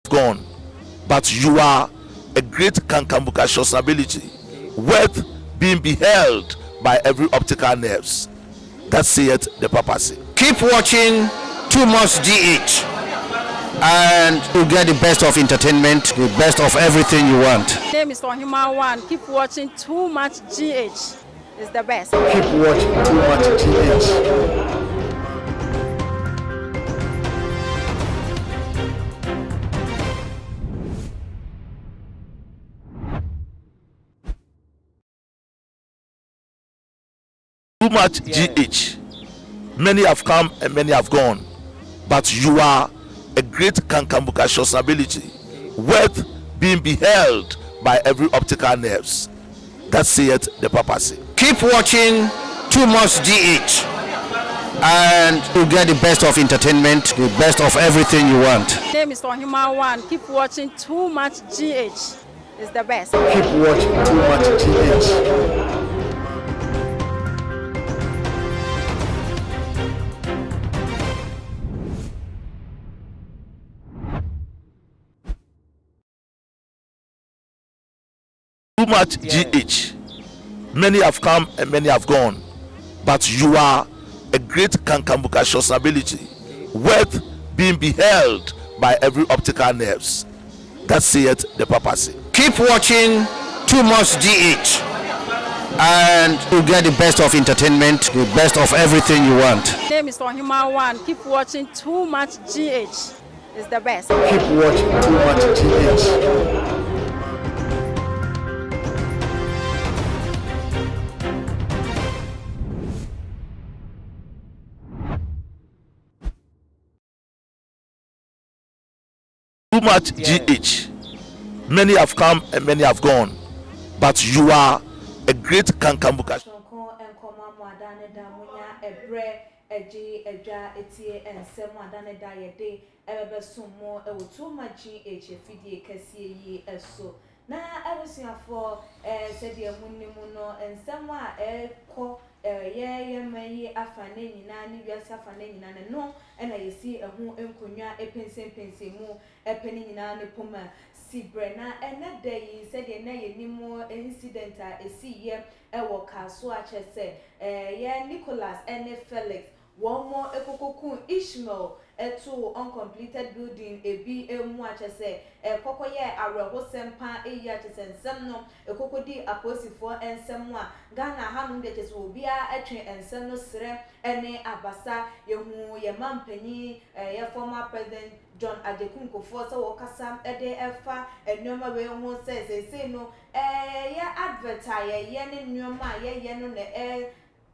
gone, but you are a great kankambuka ability, worth being beheld by every optical nerves. That saith the papacy. Keep watching Too Much GH, and you get the best of entertainment, the best of everything you want. My name is Human One. Keep watching Too Much GH. It's the best. Keep watching Too Much GH. Too much GH. Many have come and many have gone, but you are a great kankambuka ability, worth being beheld by every optical nerves. That saith the papacy. Keep watching Too Much GH, and you get the best of entertainment, the best of everything you want. My name is Human One. Keep watching Too Much GH. It's the best. Keep watching Too Much GH. Too much GH. Many have come and many have gone, but you are a great kankambuka ability, worth being beheld by every optical nerves. That saith the papacy. Keep watching Too Much GH, and you get the best of entertainment, the best of everything you want. My name is Human One. Keep watching Too Much GH. It's the best. Keep watching Too Much GH. Too much GH. Many have come and many have gone, but you are a great kankambuka. Na for said the Munimuno and somewhere ye afane nyina ni wiase afane nyina ne no na ye si ehu enkonwa epensen mu epeni nyina ne poma sibre na ene da yi said na ye nimu incident a esi ye ewo Kasoa chese ye Nicholas ene Felix one more ekokokun Ishmael eto uncompleted building ebi emu achese kokoye areho sempa eya chese nsem no ekokodi aposifo ensem a Ghana hanum de chese obia etwe ensem no sere ene abasa yehu ye mampani ye former president John Adekunkofor so wakasa ede efa enoma we hu say no ye advertise ye ne nyoma ye no ne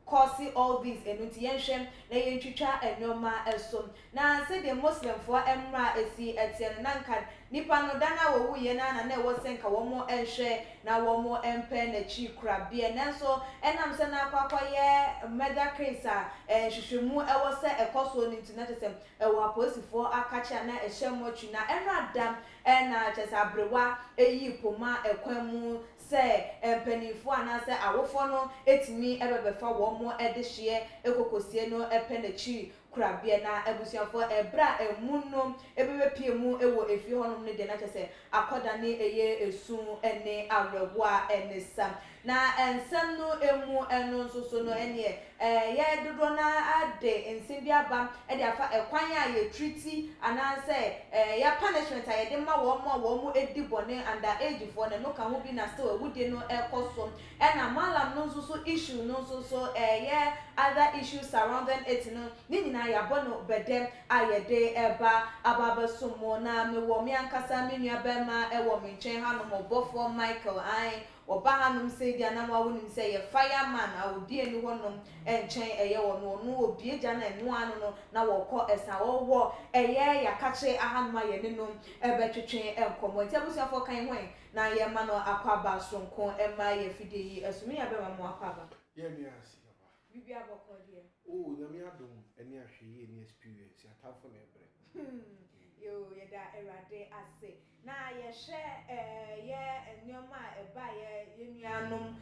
causing all this enuntiyenshem na yentwitwa enoma eso na say the Muslim for emra esi etien nanka nipa no dana wo wuye na wo senka wo mo enhwe na wo mo empe na chi kura bia nanso enam se na akwakoye mega case a hwehwemu ewo se ekoso ni internet sem ewo aposifo akacha na ehye twi na enra dam na chesa abrewa eyi poma ekwamu se empanifo anase awofo no etimi ebebefa wo mo edehye ekokosie no epe na chi kurabia na abusuafo ebra emunom ebebepie mu ewo efie honom ne de na chese akoda ne eye esu ene awewo a ene sam na ensem no emu eno nsoso no ene ye dodo na ade ensem bia bam e de afa ekwan a ye treaty ananse ya punishment a ye de ma wo mo edi bone under age for na no ka ho bi na still ewudie no ekoso na malam no nsoso issue no nsoso ye other issues surrounding it no nina ya bono bedem ayede eba ababa sumo na me wo me ankasa me nua bema e wo me nchen hanom obofo Michael ai oba hanom se dia na ma wonim se ye fireman awodi eni wonom enchen eye wo no obie gya na enu anu no na wo kọ esa wo eye ya kache ahanma ye nenom ebetwetwe enkomo nti abusuafo kan hwen na ye ma no akwaba sonko ema ye fide yi esumi ya bema mo akwaba ye mi asi bibia bokọ die oh na mi adom eni ahweye eni experience atafo na ebre yo ye da erade ase na ye hwe ye enyoma eba ye nuanom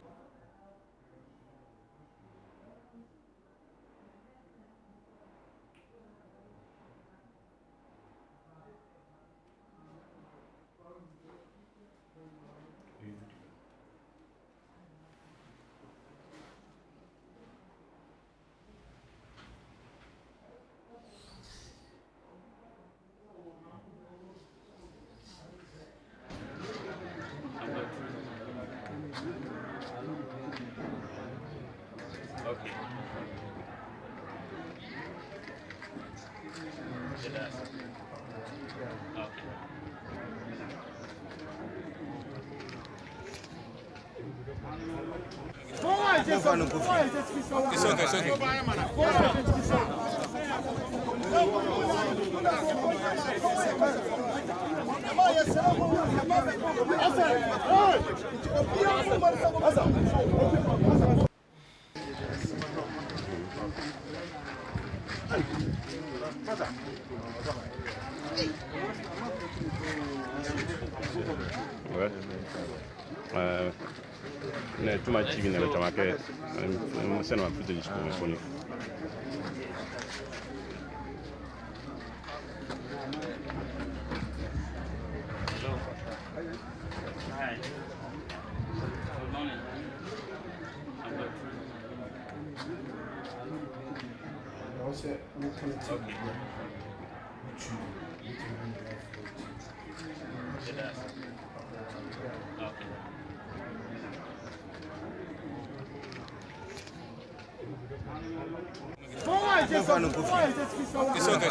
Ne tuma chigi ne tuma ke sena mfuto jishikoni koni. Hi. Good morning. I'm good. Also, we can take Okay.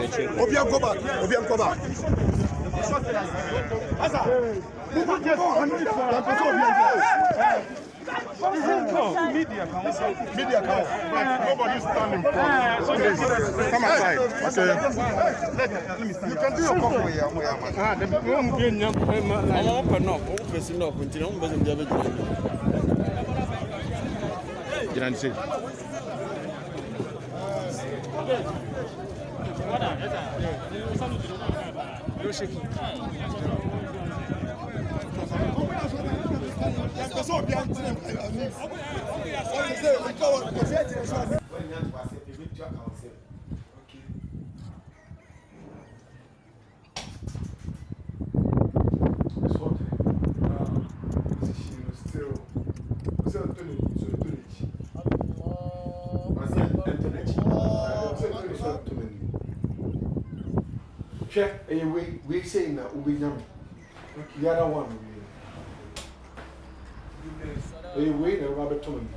Okay. Obiang go back. Media count. Nobody stand in front. Come aside. Okay. You can do your coffee here. I'm open up. I'm facing up. I'm we say now we know the other one. We wait and Robert Tommy.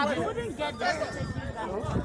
We wouldn't get them to take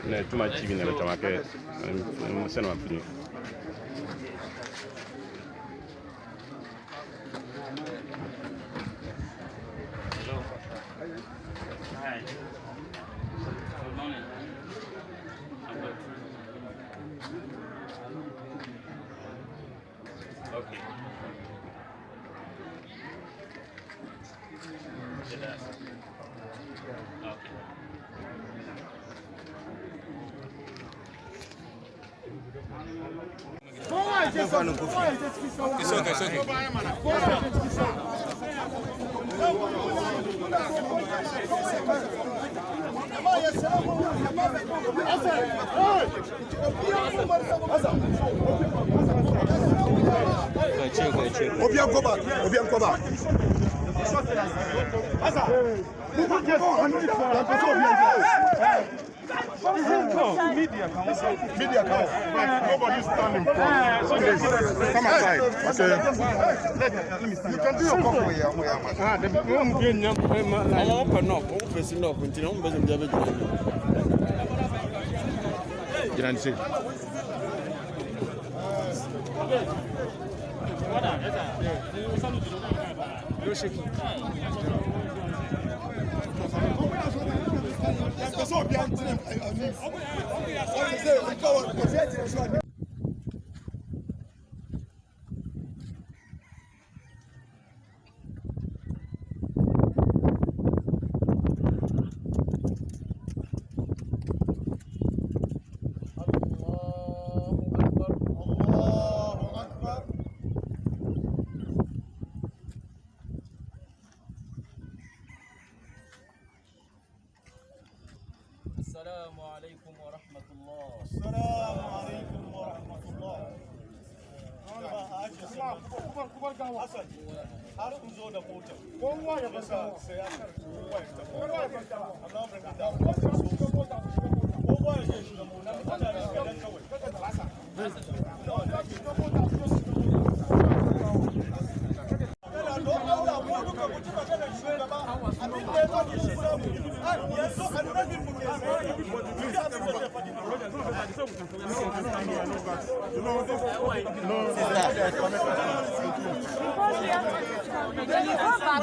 Ne tuma TV ne le tama ke Séntēnced. Hi. Good morning. I'm good. Okay. Did that. Okay. It's okay, it's okay. Obiang go back. Obiang go back. Media count. Nobody stand in front. Come aside. You can do your cover here. I'm open up. I'm facing up. I'm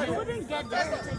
We wouldn't get that.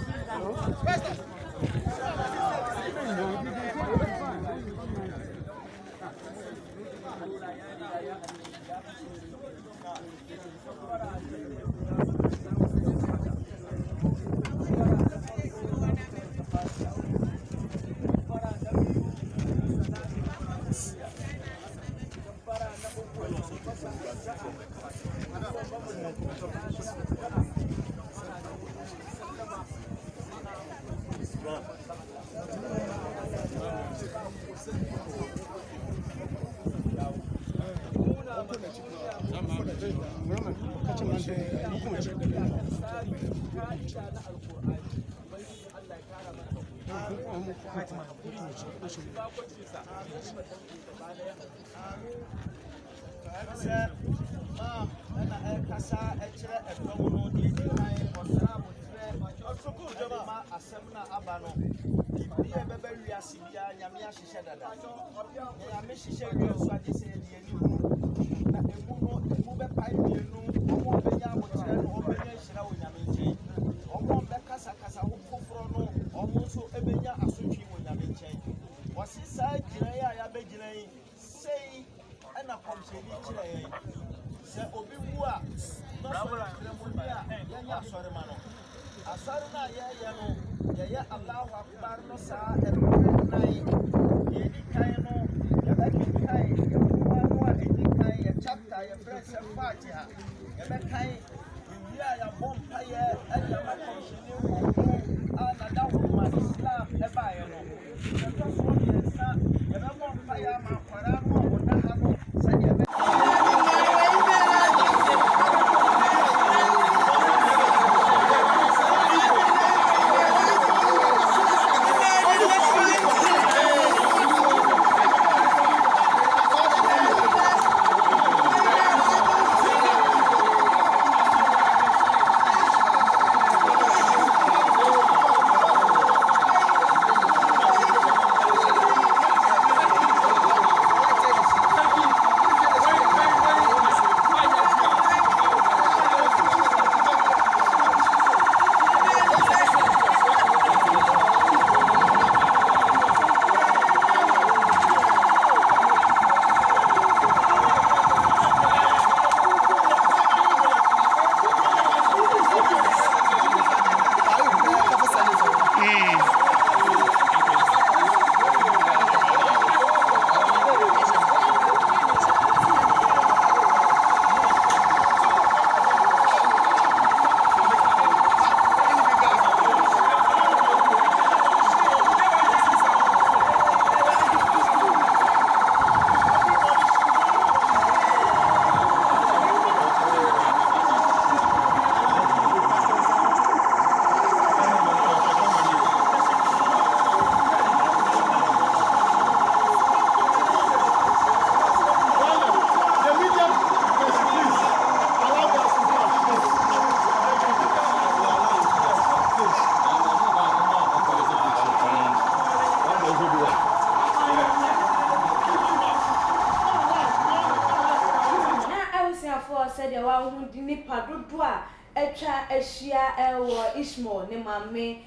Ishmael ne mame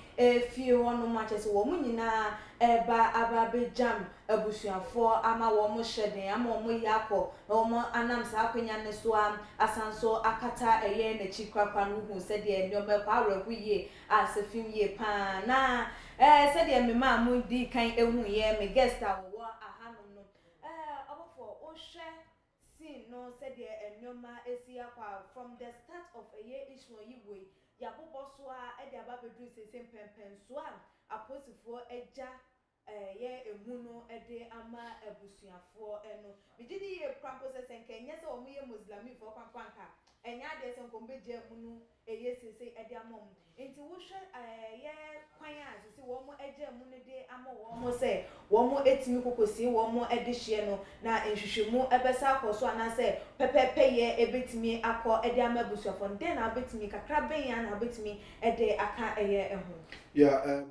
fie wono matches wo munyina eba ababe jam abusuafo ama wo mo hyeden ama wo yakọ wo mo anam sa akwenya ne so asanso akata eye na chikwakwa no hu se de enyo kwa awragu ye asefim ye pa na se de me ma mu di kan ehu ye me guest wo ahanom no obofo o hwe no said the enyoma esiakwa from the start of a year Ishmael yiwe ya bobosoa e de ababedu sesem pempen so aposifo eja ye emuno ede ama abusuafo eno bigidi ye kwanko sesenke nyese omo ye muslimi fo kwankwanka enya de se nkombe je mu eyesese ede amom enti wo hwe ye kwan asese wo mo eje mu ne de amo wo mo se wo mo etimi kokosi wo mo ede hye no na enhwehwemu ebesa akoso ana se pepepe ye ebetimi akọ ede amabusuafo den na betimi kakra ben ya na betimi ede aka eye eho yeah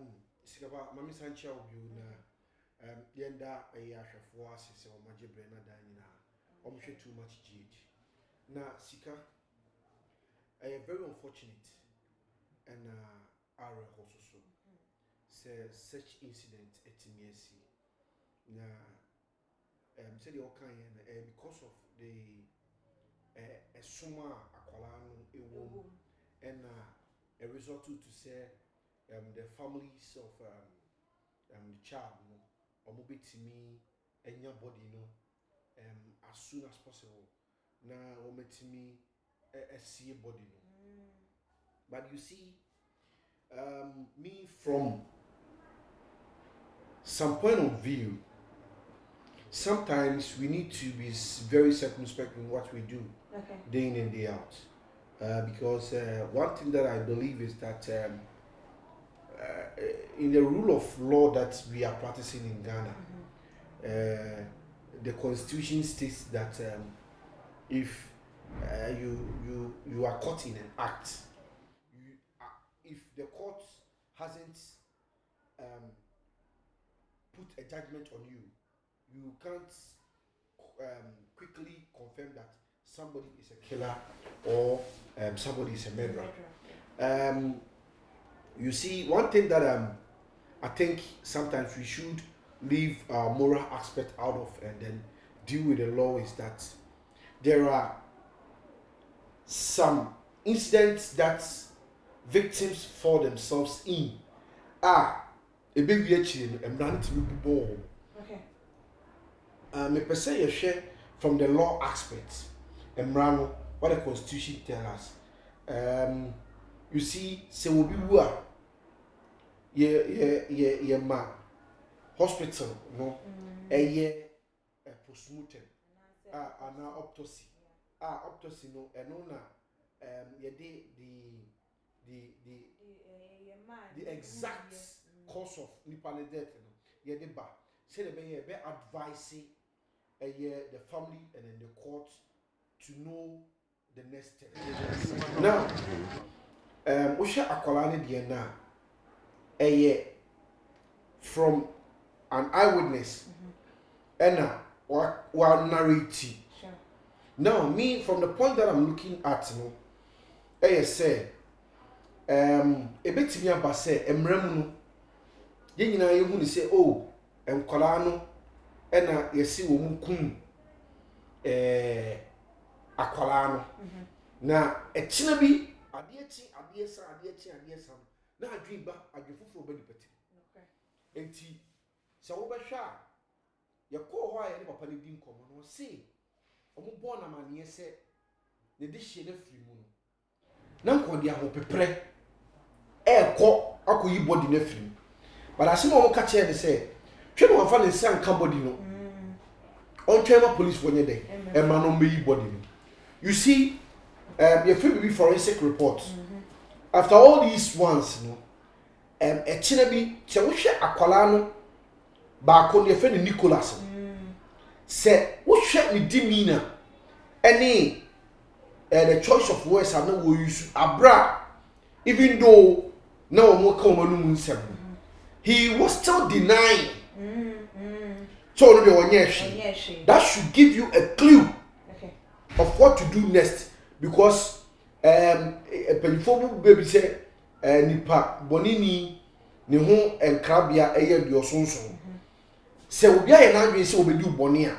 Sakawa mami sancha obi na yenda ahwefo asese o majebre na dan nyina o mhwe too much GH na sika very unfortunate and are also so say such incident etimiesi na said the okan because of the suma akwala no ewo and a result to say the families of the child no omobetimi enya body no as soon as possible na ometimi see body no. But you see me from some point of view, sometimes we need to be very circumspect in what we do day in and day out because one thing that I believe is that in the rule of law that we are practicing in Ghana, the constitution states that if you are caught in an act, if the court hasn't put a judgment on you, you can't quickly confirm that somebody is a killer or somebody is a murderer. You see, one thing that I think sometimes we should leave our moral aspect out of and then deal with the law is that there are some incidents that victims fall themselves in. A baby actually and run to be born. Me per se you share from the law aspect and run what the constitution tells us. You see, se will be where ye ma hospital no a postmortem an autopsy autopsy no na ye the exact cause of nipa death no ye de ba say the be advise the family and then the court to know the next step. Now we share akola ne de na from an eyewitness and one narrative. Now me from the point that I'm looking at no say ebetimi aba say emrem no ye nyina ye hu ni say oh enkola no na yesi wo mu kum akola no na ekina bi ade sa na adwi ba adwefofo ba dipati enti se wo be hwa ye ko ho aye ne papa ne din komo no se omo bon na mane se ne de hye na firi mu no na nko de aho pepre ko akoyi body na firi but asem o ka che de se twe no fa ne san ka body no on twema police for nyede e ma no meyi body no you see your free forensic report after all these ones no e china bi che wo hwe akwala no ba ko ne fe ne Nicholas se wo hwe ne demeanor any the choice of words are no wo use abra even though no mo ka mo no nsem he was still denying so no be onye that should give you a clue of what to do next because pelifo baby say nipa bonini ne ho enkrabia aduosonson se obi aye na adwen se obedi uboni a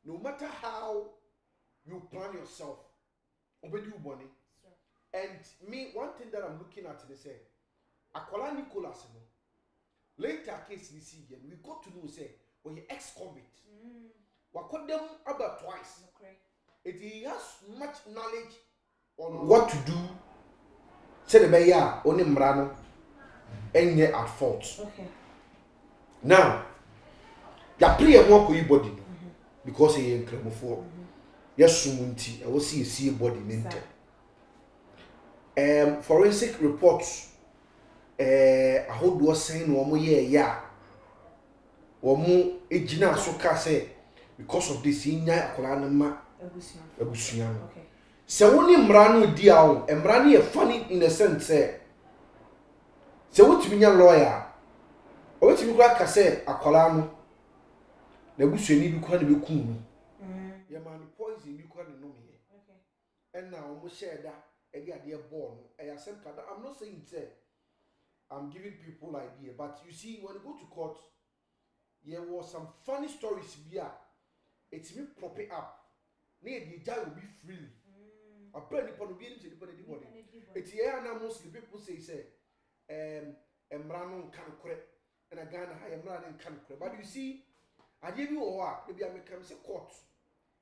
no matter how you plan yourself obedi uboni and me one thing that I'm looking at they say akola Nicholas no later case you see we got to know say when he ex-convict we caught them about twice he has much knowledge on what to do. Say the beya only mrano enye at fault. Now, ya play a more body because he in cremofo. Yasumunti, I will see a body ninja. Forensic reports, I hold was saying 1 more year, yeah. 1 more ejina so say because of this in ya kolanama ebusuano. Okay. So only mranu diao, mrani a funny in the sense say. So what you mean lawyer? Or what you mean say akolano? The bush you need to be cool. Your man poison you can't know me. Okay. And now almost share that. Idea born. I'm not saying say I'm giving people idea, but you see when you go to court, there was some funny stories here. It's me prop it up. Near the judge will be free. A brand new point of view to anybody. It's here now mostly people say Emrano can correct and a Ghana I am running can correct. But you see, I give you a what maybe I become say court.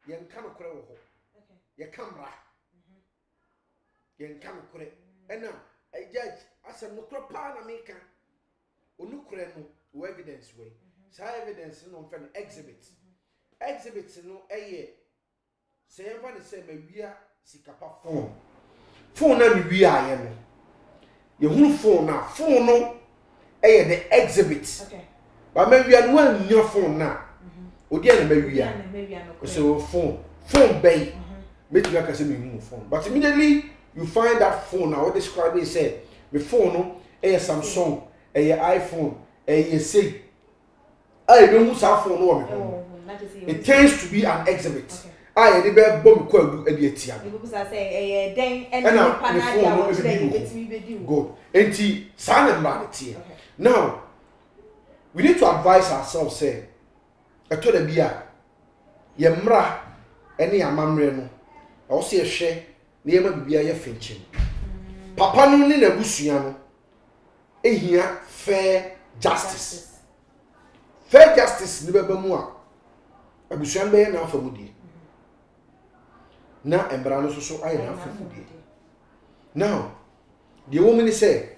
Yen can correct. Okay. Ye camera. Yen can correct. And now a judge as a no crop America or no no evidence way. So evidence no from exhibits. Exhibits no a year. Say everyone say we are sikapa phone. Phone na we are yen. You phone now. Phone no the exhibit. Okay. But maybe I know your phone now. Odi na maybe so phone bay. Make you can say me phone. But immediately you find that phone now. What describe it say the phone no Samsung, iPhone, say. I don't use our phone no. It tends to be an exhibit. Okay. I the be bomb ko adu etia. People say den and the good. Enti san na tie. Now we need to advise ourselves say eto da bia ye mra ene amamre no o se hwe na ye ma bibia ye finchim. Papa no ni na busua no ehia fair justice. Fair justice ni beba mu a abusua be na afamudie. Na embrano so aye na afamudie. Now the woman say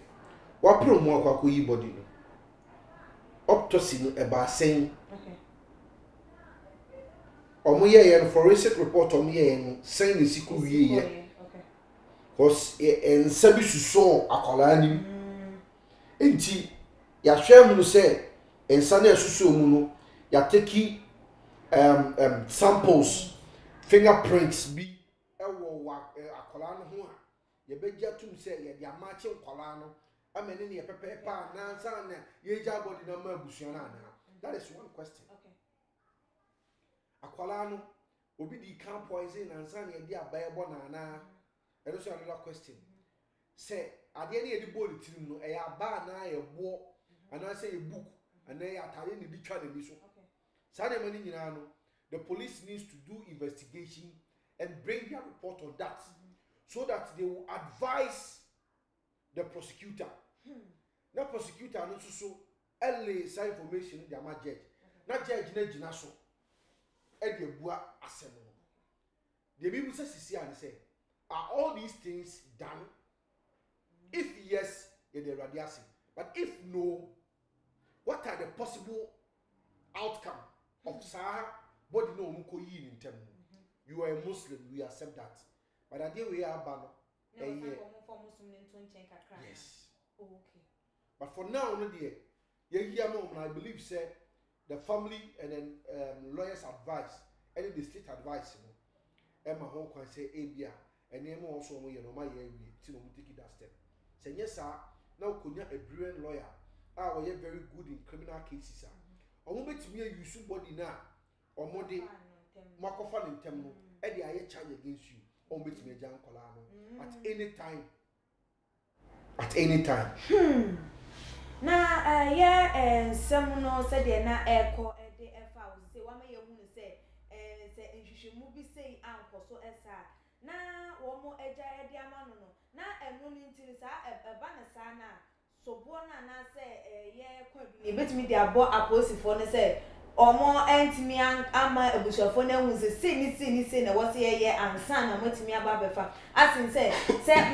what promo akwa yi body no autopsy no eba sen. Okay. Omo ye forensic report omo ye no sen ni siku wie ye. Okay. Cause en sabi suso akola ni. Enti ya hwem no say ensa na suso mu no ya take samples fingerprints bi ewo akola no ho a ye begya tum say ye dia match akola no amene ne ye pepepa na ansa na ye ja body na ma busua na na. That is one question. Okay. Akola no obi di can poison ansa na ye dia baebo na na. That is another question. Say ade na ye di body tirim no e ya ba na ye bo ana say a book and then atare ni bi twa na bi so. Okay. Sa na mani nyina no the police needs to do investigation and bring their report on that so that they will advise the prosecutor. The prosecutor no so early say information the ama judge. Na judge na gina so e de bua asem no. The people say sisi and say are all these things done? If yes, you the radiasi. But if no, what are the possible outcome of Sahara body no muko yi in term? You are a Muslim, we accept that. But at the we are bano. Yes. Oh, okay. But for now, no dear. I believe say the family and then lawyers advice, any the state advice, you know. Emma Hong Kong say ABA and Emma also you know my year we take that step. Say yes, sir. Now could a brilliant lawyer. We are very good in criminal cases, sir. Or moment to me use body now or more day Markofan in Temu, Eddie I charge against you, or meet me Jan Colano at any time. At any time. Now, yeah, some no said they're not echo at the FR. Say, what may you say? Say, you should move say, uncle, so as now, one more edge at the amano. Now, I'm running to a banner sana. So, born and I say, yeah, quite bet me they are bought a posy for say. Or more anti me and ama a bush of phone was a sin, was here and son and went to me about the fact. As in say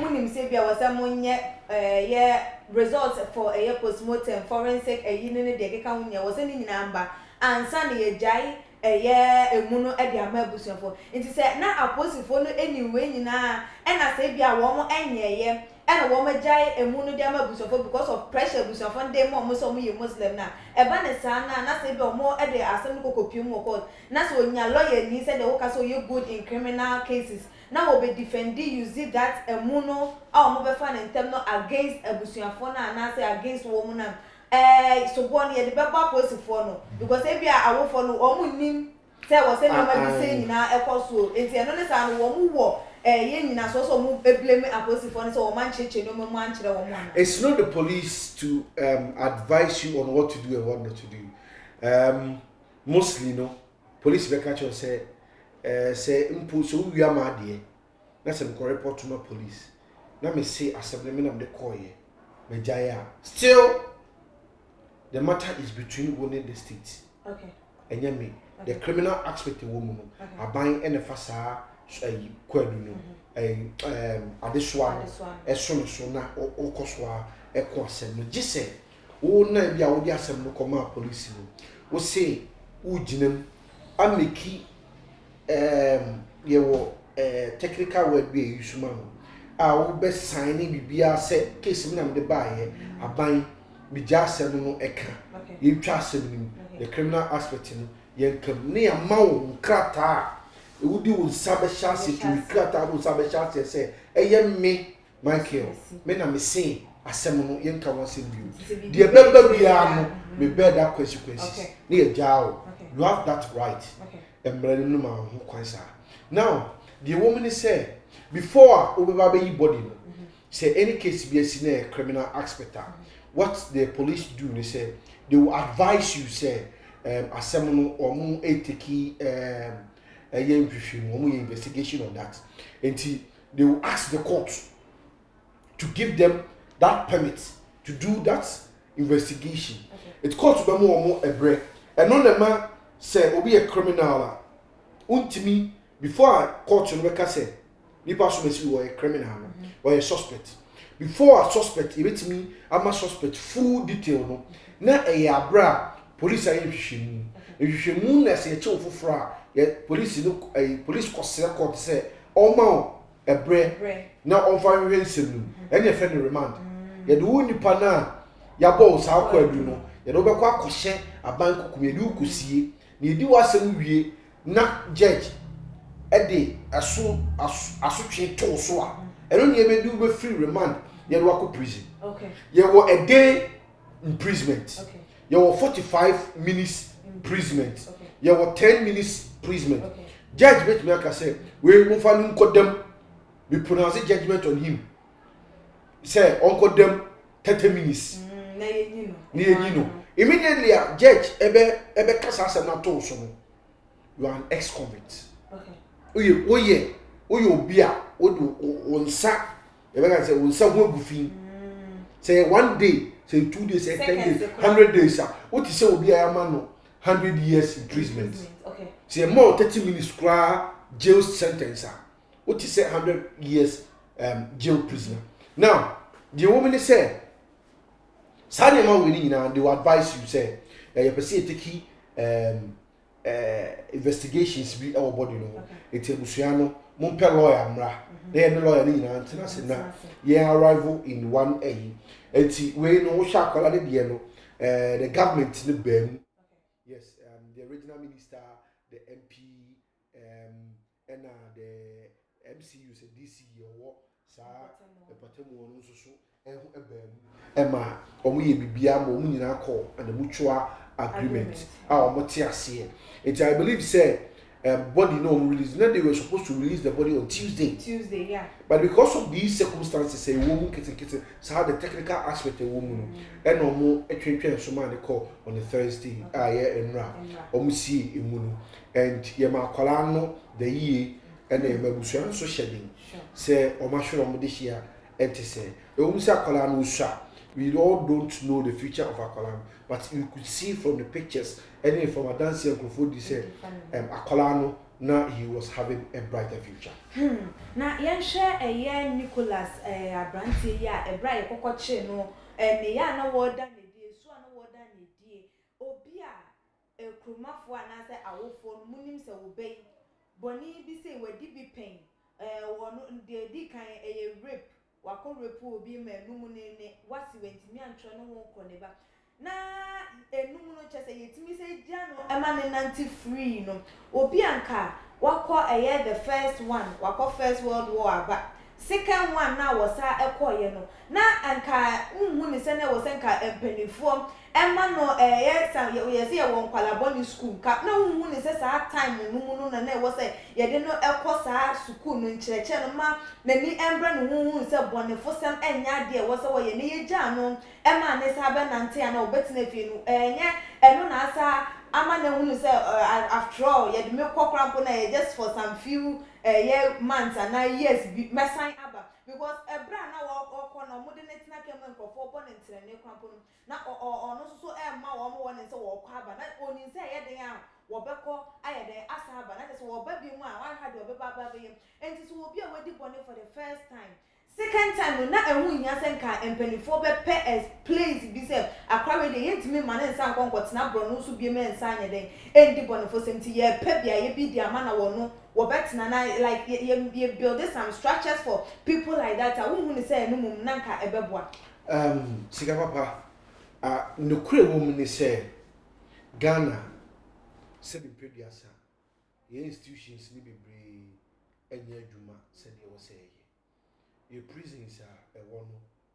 Munim Sabia was someone yet results for a post mortem forensic a unit de Cacunia was any number and Sunday a jay emu no e de ama abusuafo nti se na aposifo no anyway nyina e na se bia wo mo enyeye and a woman jai a moon dama busofo because of pressure busofo and they more Muslim na ebanesana na say be more at the asem kokopium court na so nya lawyer ni said the worker so you good in criminal cases now will be defending you see that a mono or mobile fan in terms against a busuafo na say against woman so one year the baba posifo no because if you are a follow or nim say was say no be saying na e koso enti eno ne sa no wo wo nyina so mu blame aposifo so man cheche no mu anchire wo mu ana. It's not the police to advise you on what to do and what not to do. Mostly no police be catch you say impo so wi ama de na se ko report to my police na me say assembly me na me call ye me jaya still the matter is between one and the state. Okay. Enya me the criminal aspect of woman aban ene fasa kwadu no adesoa eso so na okosoa eko asem no gise wo na bia wo di asem no koma police no wo say wo ginam ameki ye wo technical word be use ma wo be sign bibia say case me na me ba ye aban mi ja asem no eka ye twa asem no the criminal aspect no ye kam ne amawo nkrata e wudi won sabe chance to nkrata won sabe chance say me Michael me na me say asem no ye nka won sem bi de beba bia no me bear that consequences ne ye jao you have that right emre no ma ho kwansa now the woman say before obeba be body no say any case be a criminal aspect what the police do they say they will advise you say asem or mu etiki investigation on that until they will ask the court to give them that permit to do that investigation. It's called to be more ebre and no man say obi a criminal untimi before court no make say nipa so mesi wo a criminal or a suspect before a suspect it me am a suspect full detail no na abra police are hwehwemu na se che ofofra police no police kwasere court say all ma ebre na onfa hwehwe nsem no ene fe no remand ye do nipa na ya bo sa akwa adu no ye do be kwa akɔhye aban kokum ye du kosie na edi wasem wie na judge ede asotwe to so a eno ne be du be free remand ye do akɔ prison. Okay. Ye wo a day imprisonment. Okay. Ye wo 45 minutes imprisonment. Okay. Ye wo 10 minutes imprisonment. Okay. Judge bet me aka say we mo fa nu kodam we pronounce judgment on him. Say on kodam 30 minutes. Na ye no. Immediately judge ebe kasa asem na to so no. You are an ex-convict. Okay. Oye obi a odu onsa ebe ka say onsa ho agufin. Say 1 day, say 2 days, say 10 days, 100 days. What you say will be a man 100 years imprisonment. Okay. Say more 30 minutes jail sentence. What you say 100 years jail prisoner. Now, the woman say, Sadema winning now, they will advise you say, you perceive take investigations be our body no. It's a Busiano, Mumpe lawyer mra. They are no lawyer in Antina. Yeah, arrival in 1A. And we know Shakola de the government in the Ben. Yes, the original minister, the MP, and the MCU, the DC, or the Patemo, and Emma, or we be Biamo, call and the mutual agreement. Our Motia it I believe said body no release. Then they were supposed to release the body on Tuesday, yeah. But because of these circumstances, a woman kitchen, so how the technical aspect of woman and no more a train so man they call on the Thursday, and ra, see immunu, and Yama Colano, the ye, and the Mabusian so shedding. Say, or Mashroom this year, and to say, the Umsa Colano sha. We all don't know the future of Akolam, but you could see from the pictures, and from a dancing Uncle he said, Akolano, now he was having a brighter future. Now, young share a year Nicholas, a brandy, a bright cocoche, no, and the yana water, so no water, Obia, kromafo anase awofo munim se wo bey boni bi say wadi bi pen wono de di kan rape wako rape obi manum ne wasi wentimi antro no ho koneba na enum no chese yetimi se dia no ema ne nanti free no obi anka wako the first one wako first world war aba second one na wosa ekoye no na anka unhu ni se na wosa nka empanifo ema no yes ye won kwalabo ni school ka na unhu ni se sa time no na wosa ye de no ekosa school no nchereche no ma na ni embra no hunhu se bonefo sem enya de wosa wo ye ne ye gya no ema ne sa be nante ana obetina fi no eno na asa ama na hunu say after all ye de me kokrampo na just for some few months and years mesan aba because ebra na wo na mo de netina kemen nkofo bo ne ntrene krampo na ono so ma wo mo won say wo kwa aba na oni say ye den a wo beko ayede asa aba na say wo ba bi mu a wan ha de wo ba ba be enti so wo bi a wadi bone for the first time second time na ehun nya senka empanifo be as place bi say akwa we dey yentimi mane nsa nkonkotena bro no so bi me nsa anya den endi bonifo semti ye pe bia ye bi dia mana wono wo betena na like ye build some structures for people like that ahun ni say enum na nka ebeboa sika papa no kure wo mu ni say Ghana se bi pediasa ye institutions ni bebre enya adwuma se de wo say your prisons are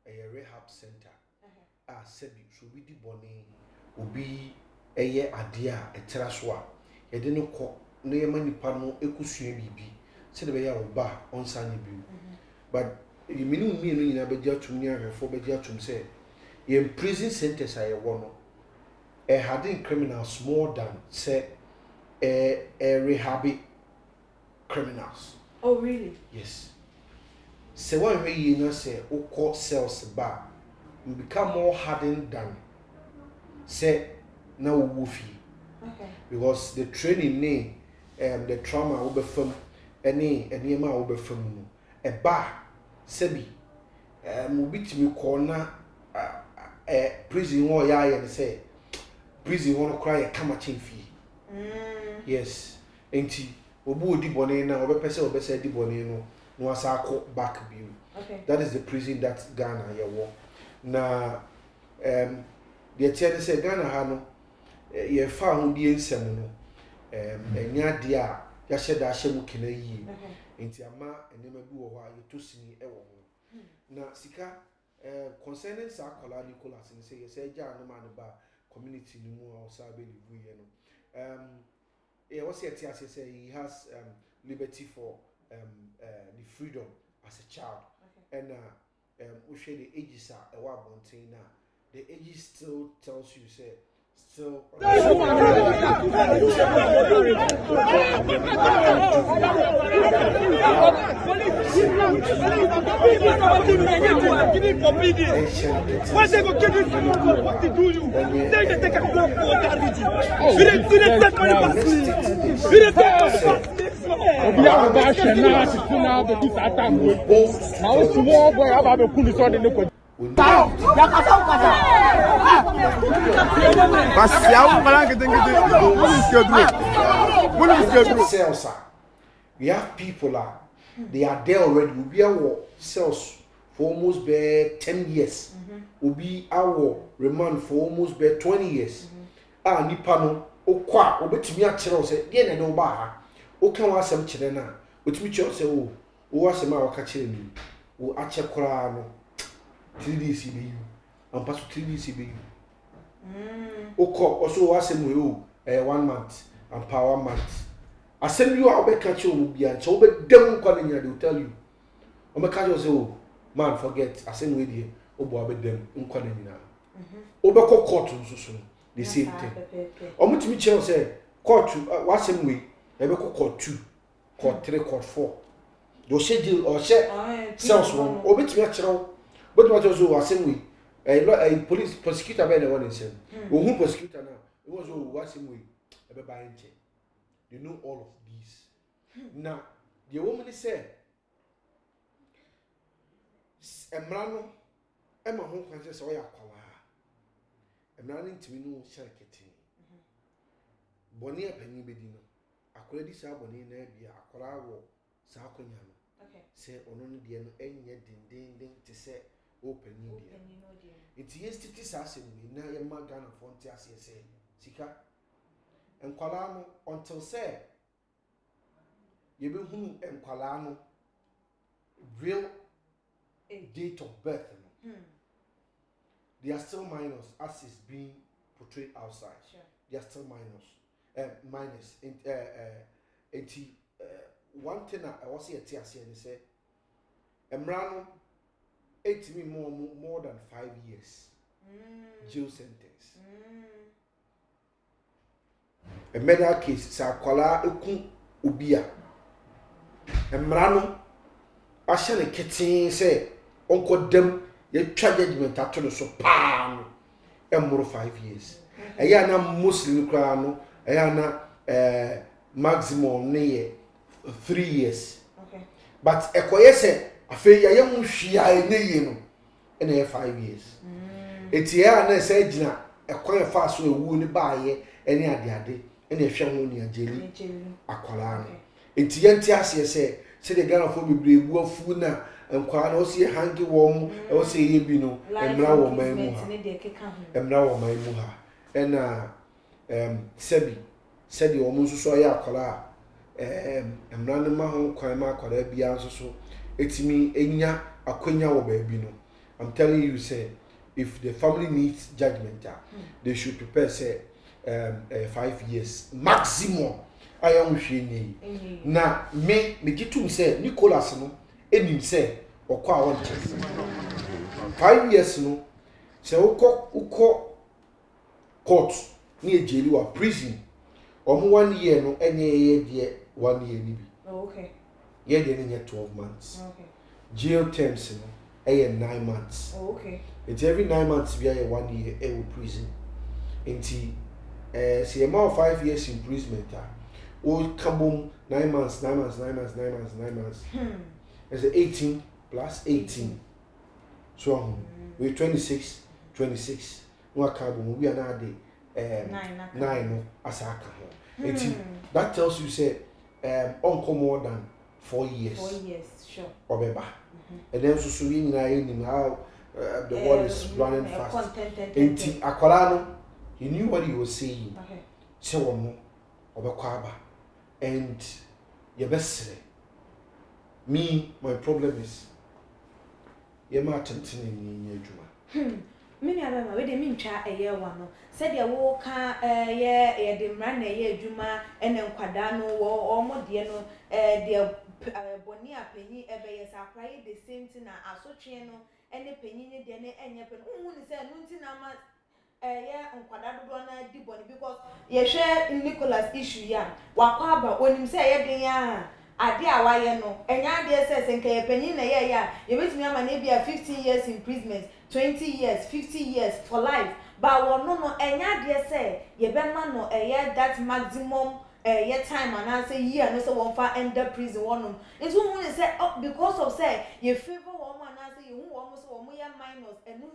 a rehab center. Sebi so we di boni obi eye adea etraswa ye de no ko no ye manipa no ekusua bibi se de be ya oba onsanye bi but you mean me no nyina be gya tum ni ahwefo be gya tum say ye prison centers are hardened criminals more than say rehab criminals. Oh really? Yes. Se one way you know say oko cells ba you become more hardened than say na wofi. Okay. Because the training the trauma will be from any ma will be from no e ba sebi mo bitimi ko na prison wo ya ye say prison wo no cry kama chenfi. Yes. Enti obu odi bone na obepese di bone no no asako back view. Okay. That is the prison that Ghana ye wo. Na the tell say Ghana ha no ye fa ho die nsem no enya de a ya hyeda ahyemu kena yi. Enti ama enema bi wo ho a ye tosini e wo ho. Na sika concerning Sakawa Nicholas ni say ye say ja no man ba community ni mu a osabe livu ye no. What's it say he has liberty for the freedom as a child. Okay. And we share the ages are a while now. The ages still tells you say still we have people they are there already. We be our cells for almost 10 years. We be our remand for almost 20 years. Nipa no okwa obetimi a kire o se de na no ba ha o kan wa asem kire na otimi kire se o asem a waka kire ni o ache kora no 3DC be you am pass 3DC be you okọ also asem we o 1 month and power 1 month asem you a obeka kire o bia nche obedem kwa nya they tell you o me ka say o man forget asem we dey obo obedem nkwa nya obekọ court nso the same thing. Omutimi kire say court wasem we ebekọ court 2 court 3 court 4 do schedule or share cells one obetimi akire but what also wasem we police prosecutor be the one in say who prosecutor now it was wasem we ebe ba nche they know all of these. Now the woman say emrano ema ho kwan say o ya kwawa emrano ntimi no share kete boni e panyin bedi no akola di sa boni na bia akola wo sa akonya no se ono no de no enye dindindin te se o panyin dia enti yestiti sa asem ni na ye magana fonte ase se sika enkwala no until say ye be hunu enkwala no real date of birth no they are still minors as is being portrayed outside. They are still minors. One thing I was here to say and say, Emrano, 8 me more than 5 years. Jail sentence. A murder case, Sakawa Ukun Ubia. Emrano, I shall a kitchen say, Uncle them, your judgment after the so palm. More 5 years. Ayana Muslim crano, ayana maximum near 3 years. Okay. But ekoyese afi ya yemu hwia ne no na 5 years. Etia na se gina ekoye fa so ewu ni baaye ene ade na ehwe ho ni ajeli akwala no. Etia ntiase se de Ghana fo bebre ebu afu na nkwa na o se hangi wo mu e o se ye bi no emra wo man mu ha emra wo man mu ha ena sebi wo mu so ya akwala emra ne ma ho kwan ma akwala bia so etimi enya akwanya wo ba bi no. I'm telling you say if the family needs judgment they should prepare say 5 years maximum ayam hwe ni na me gitum say Nicholas no enim say okwa won 5 years no say uko court ni ejeli wa prison omo 1 year no enye ye de 1 year ni bi. Okay. Ye de ni 12 months. Okay. Jail terms no 9 months. Okay. It's every 9 months be 1 year in prison. Inti say amount 5 years imprisonment o kabum 9 months. It's 18 plus 18. So we 26. No kabum we are now the 9 no asaka ho. That tells you say uncle more than 4 years. 4 years, sure. Obeba. And then so we in how the world is running fast. Enti akwala no he knew what he was saying. Okay. Se wono obekwaba and ye besere. Me my problem is ye ma tentene ni adwuma. Many abema we de mintwa eye wa no said ye wo ka ye de mra na ye adwuma ene nkwada no wo omo de no de boni apanyi ebe ye supply the same thing na asotwe no ene panyi ne de ne enye pen hu ni say no nti na ma ye nkwada dodo na di boni because ye hwe Nicholas issue ya wakwa aba onim say ye den ya ade awaye no enya ade say nka ye panyi na ye ya ye betimi ama na bia 15 years imprisonment 20 years 50 years for life but wono no enya ade say ye be ma no that maximum your time and I say year no say one for enter prison one. It's who say because of say you favor woman and I say you who almost one minus and no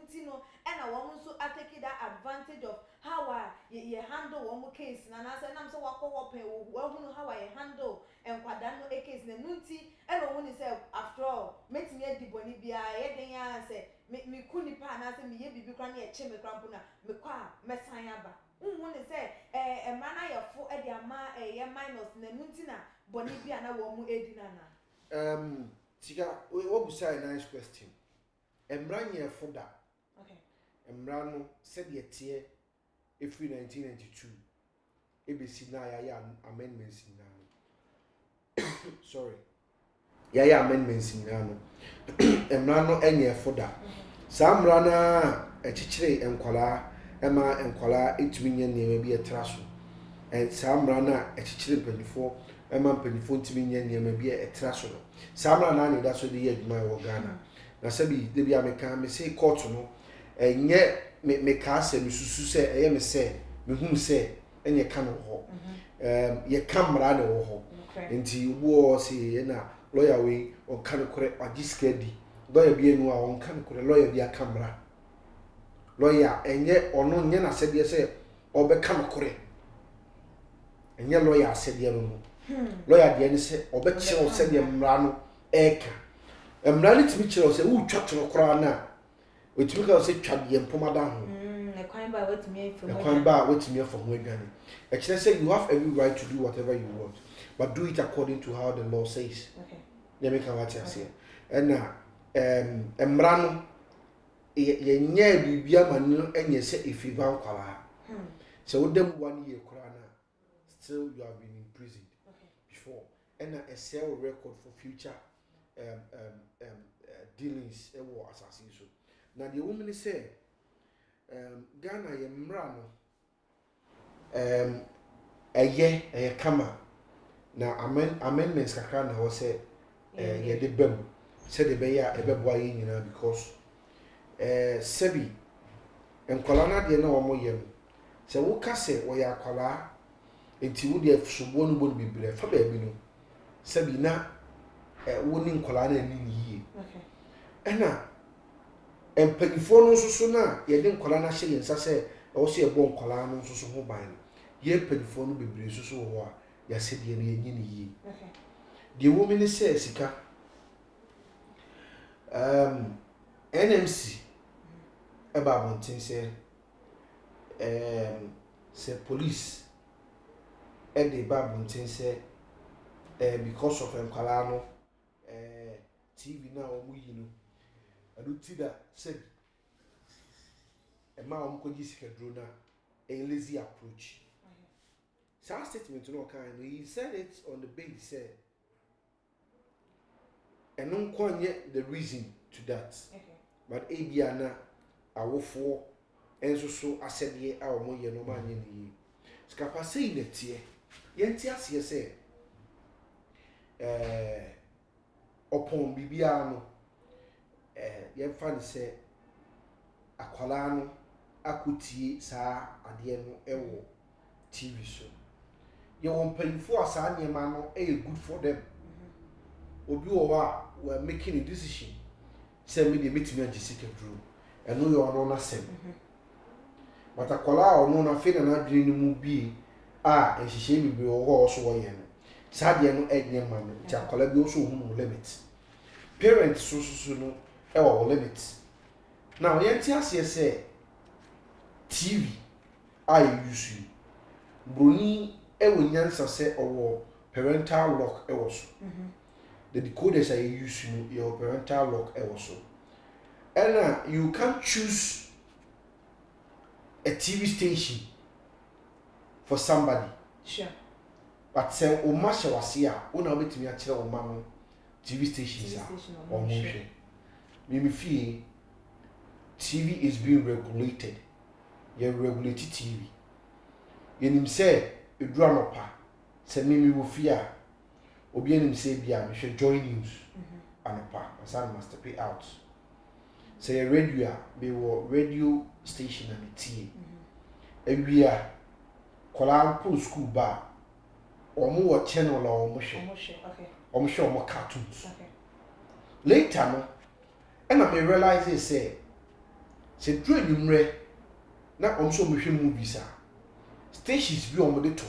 and I want to take that advantage of how you handle one case and I say I'm so walk open well how I handle and what that no case and nunti and when say after all makes me a diboni bia say me kuni pa and I say me ye bibi kran ye cheme krampuna me kwa mesanya ba when say mana ya fo e dia ma minus na nunti na boni bia na wo mu edina na Tika what was a nice question. Emra nye foda. Okay. Emra no said ye tie every 1992 ABC na ya amendments na sorry ya amendments na no Emra no enye foda samra na echichire enkwala ema enkwala etumi nye bi etraso samra na echichire penifo ema penifo ntumi nye bi etraso no samra na ne da so de ye adwuma wo Ghana na sabi de bia meka me say court no enye me ka se me susu se eye me se me hu se enye ka no ho ye kamera ne wo ho enti wo se na lawyer we on kan kore agiskedi lawyer bi enu a on kan kore lawyer bi kamera lawyer enye ono nye na se bi se obeka no kore ɛnyɛ lawyer asɛdeɛ no lawyer deɛ ne sɛ ɔbɛkyerɛ sɛdeɛ mmara no ɛka mmara no tumi kyerɛ sɛ wotwa toro koraa na otumi ka sɛ twa deɛ mpomada ho kwan ba watumi afa ho adwane ɛkyerɛ sɛ you have every right to do whatever you want but do it according to how the law says yeah me can watch ase ɛna mmara no yɛnyɛ bibia ma no ɛnyɛ sɛ efiva nkwala so wodam 1 year koraa na still you have been imprisoned before ɛna a sell record for future dealings ɛwɔ asase so na the woman say Ghana ye mmra no ɛyɛ kama na amendments kakra na wo say ye de bam say de be ya ɛbɛboa ye nyina because sebi enkwala na de na wo ye no sɛ wo ka sɛ wo ya akwala enti wo de subo no bo bibire fa ba bi no sebi na wo ni nkwala na ni yie ɛna empanyifo no nso na ye de nkwala na hye yensa sɛ ɛwo sɛ ɛbɔ nkwala no nso ho ban no ye empanyifo no bibire nso ho a ya sɛ de no ye ni yie de wo me ne sɛ sika NMC eba abonten sɛ sɛ police de ba abonten sɛ because of nkwala no TV na omu yi no adu tida sɛ ema omu ko jisika dro na a lazy approach sa statement no kan he said it on the basis say eno nkonye the reason to that but ebia na awofo enso so asɛdeɛ a omu ye no ma nye ni skapa sei na tie yenti ase sɛ opon bibia no yɛmfa ne sɛ akwala no akotie saa adeɛ no ɛwɔ TV so yɛwɔ mpanyinfo a saa nneɛma no ɛyɛ good for them obi wɔ hɔ a were making a decision sɛ me de metumi agye sika duro ɛno yɛ ɔno n'asɛm but akwala a ɔno na afei na n'adwene no mu bie a nhyehyɛ bebree wɔ hɔ ɔso wɔyɛ no saa adeɛ no ɛnyɛ ma no nti akwala bi ɔso ohun no limit parents so no ɛwɔ limit now yɛnti aseɛ sɛ TV a use broni ɛwɔ nyansa sɛ ɔwɔ parental lock ɛwɔ so the decoders a use no your parental lock ɛwɔ so and you can choose a TV station for somebody sure but say o ma hye wase a una obetumi a kyerɛ o ma no TV stations a o mo hwɛ me feel TV is being regulated you regulate TV yenim say edura no pa say me wo fie a obi enim say bia me hwɛ joy news anopa asan must pay out say radio a be wo radio station and tie ewia kola pull school ba omo wo channel la omo hwɛ omo hwɛ omo cartoons later no and I realize it say dro nimre na omo so mo hwɛ movies a stations bi omo de to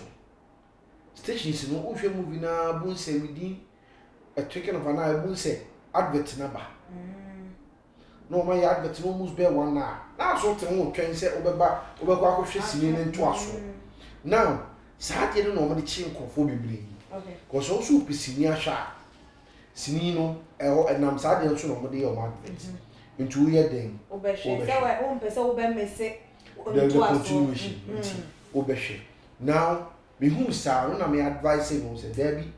stations no o hwɛ movie na bu nse within a token of an eye bu nse advert na ba no my advert no almost be 1 hour na so te ho twɛn sɛ obɛba akɔhwɛ sini ne nto aso now saa de no omo de chi nkɔfo bebree because also pisini ahwa sini no ɛnam saa de nso no omo de yɛ omo advert into we den obɛhwɛ sɛ wa o mpɛ sɛ obɛmese nto aso obɛhwɛ now me who saa no na me advise no say there be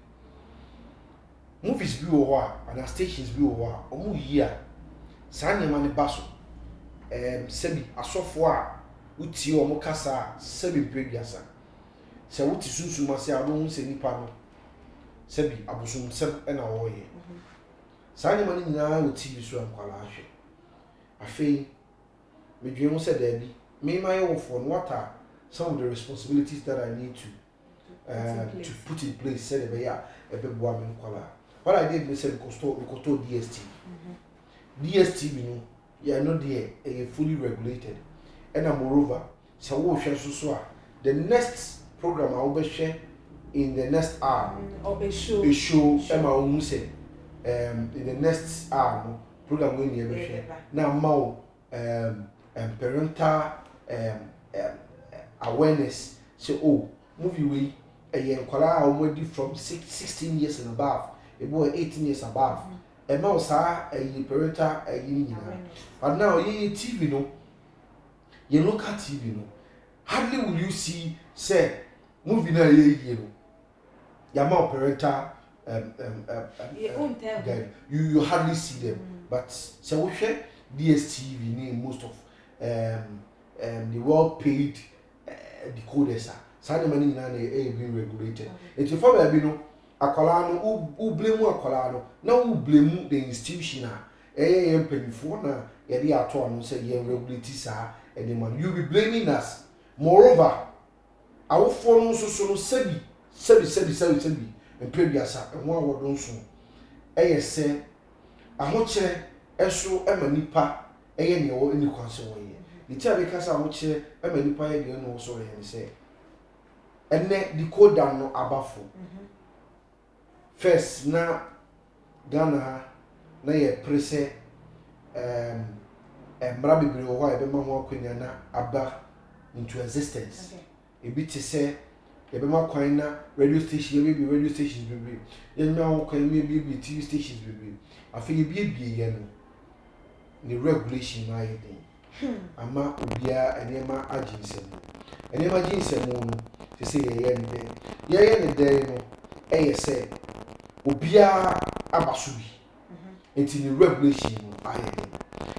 movies bi wɔ hɔ a and stations bi wɔ hɔ a omo yi a saa nneɛma ne ba so sɛbi asɔfo a wotie omo kasa sɛbi previasa sɛ wote sunsun ase a no sɛ nipa no sɛbi abosomsɛm ɛna wɔyɛ saa nneɛma ne nyinaa wɔ TV so ankwala ahwɛ afei medwe ho sɛ there be me my own for what are some of the responsibilities that I need to put in place said ebeboa me nkwala what I did was say we could DSTV no yeah no there fully regulated and moreover so wo hwe so a the next program I will share in the next hour or a show Emma Omuse in the next hour program when you be now more parental awareness say oh movie we a kwala already from 16 years and above a boy 18 years above a mouse a parental but now you TV no you look at TV no hardly will you see say movie na you know your more parental you hardly see them but so we share DSTV name most of the well paid decoders are money na being regulated it's for baby no akwala no u blame akwala no na u blame the institution penifo na ye dey ato anu say ye regulate sa and man you be blaming us moreover our phone so sebi empebiasa ehun awodon so se ahoche eso emanipa eye ne wo eni kwanse wo ye iti abekasa ahoche emanipa ye de no so ye se enne decoder no abafo first na Ghana na ye prese embra bibiri wo ha ebe ma ho akwanya na aba into existence ebi ti se ebe ma kwan na radio station ebe bi radio stations bibiri ye ma ho kwan bi TV stations bibiri afi bi ye no ni regulation na ye den ama obia enema agency enema agency mo no se ye ne de no se obia abaso bi enti ni regulation no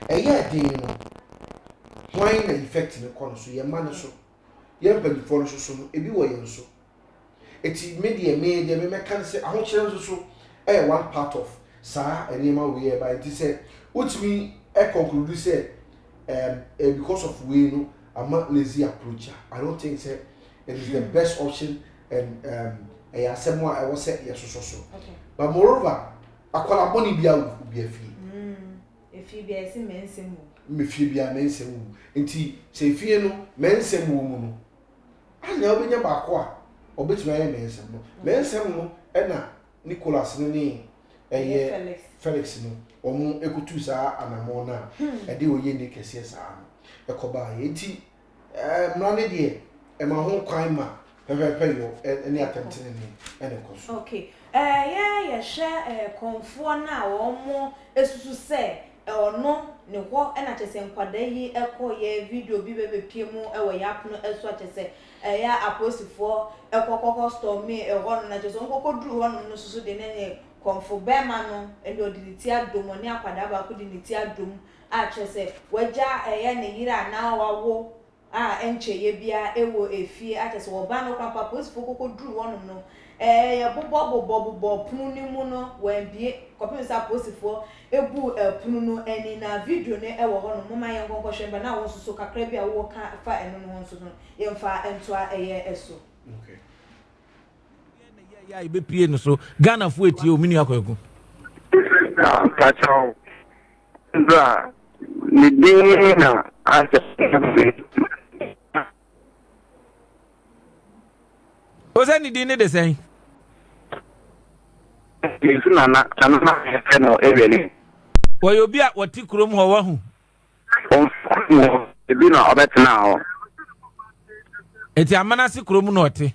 aye den no why na effect ne kono so ye ma ne so ye mpanyifo no so no ebi wo ye so enti media me kan se ahokere so one part of sa enema we e ba enti se utimi conclude say because of we no I'm not lazy approach. I don't think say it is the best option and I someone I was say yes so. Okay. But moreover, akwala boni bia wo bia fi. If you be a mensem. Me fi bia mensem. Enti say fie no mensem wo mu no. Anya obenya ba ko a obetuma ye mensem no. Mensem no e na Nicholas ne Felix no. Omo ekutu sa anamo na e de oye ne kese sa no. Ekoba enti mrane de e ma ho kwan ma pepe yo any attempt ni ene koso. Okay. Yeah, share konfo na omo esusu se ono ne ho na chese nkwada yi ekoye video bi bebepie mu ewo yap no esu achese ya apostifo ekokoko store me ho na chese nkoko duru ho no susu de ne konfo be ma no ende odiliti adom ne akwada ba ko diliti adom a chese waja ya ne yira na wawo encheye bia ewo efie achese wo ba no kwa apostifo kokoko duru ho no ya bobo punu ni mu no wambie kopin sa posifo ebu punu no eni na video ne ewo ho no mama ye nkonko hwemba na wo soso kakra bia wo ka fa eno no nso no ye mfa entoa eye eso. Okay. Ya ibe pie no so Ghana fu etie o mini akwaku Kachao ndra ni dina asa Oza ni dine de sen Yesu na no ebe wo yo bia wati krom ho wa hu ebi na obetna ho eti amanase krom no ote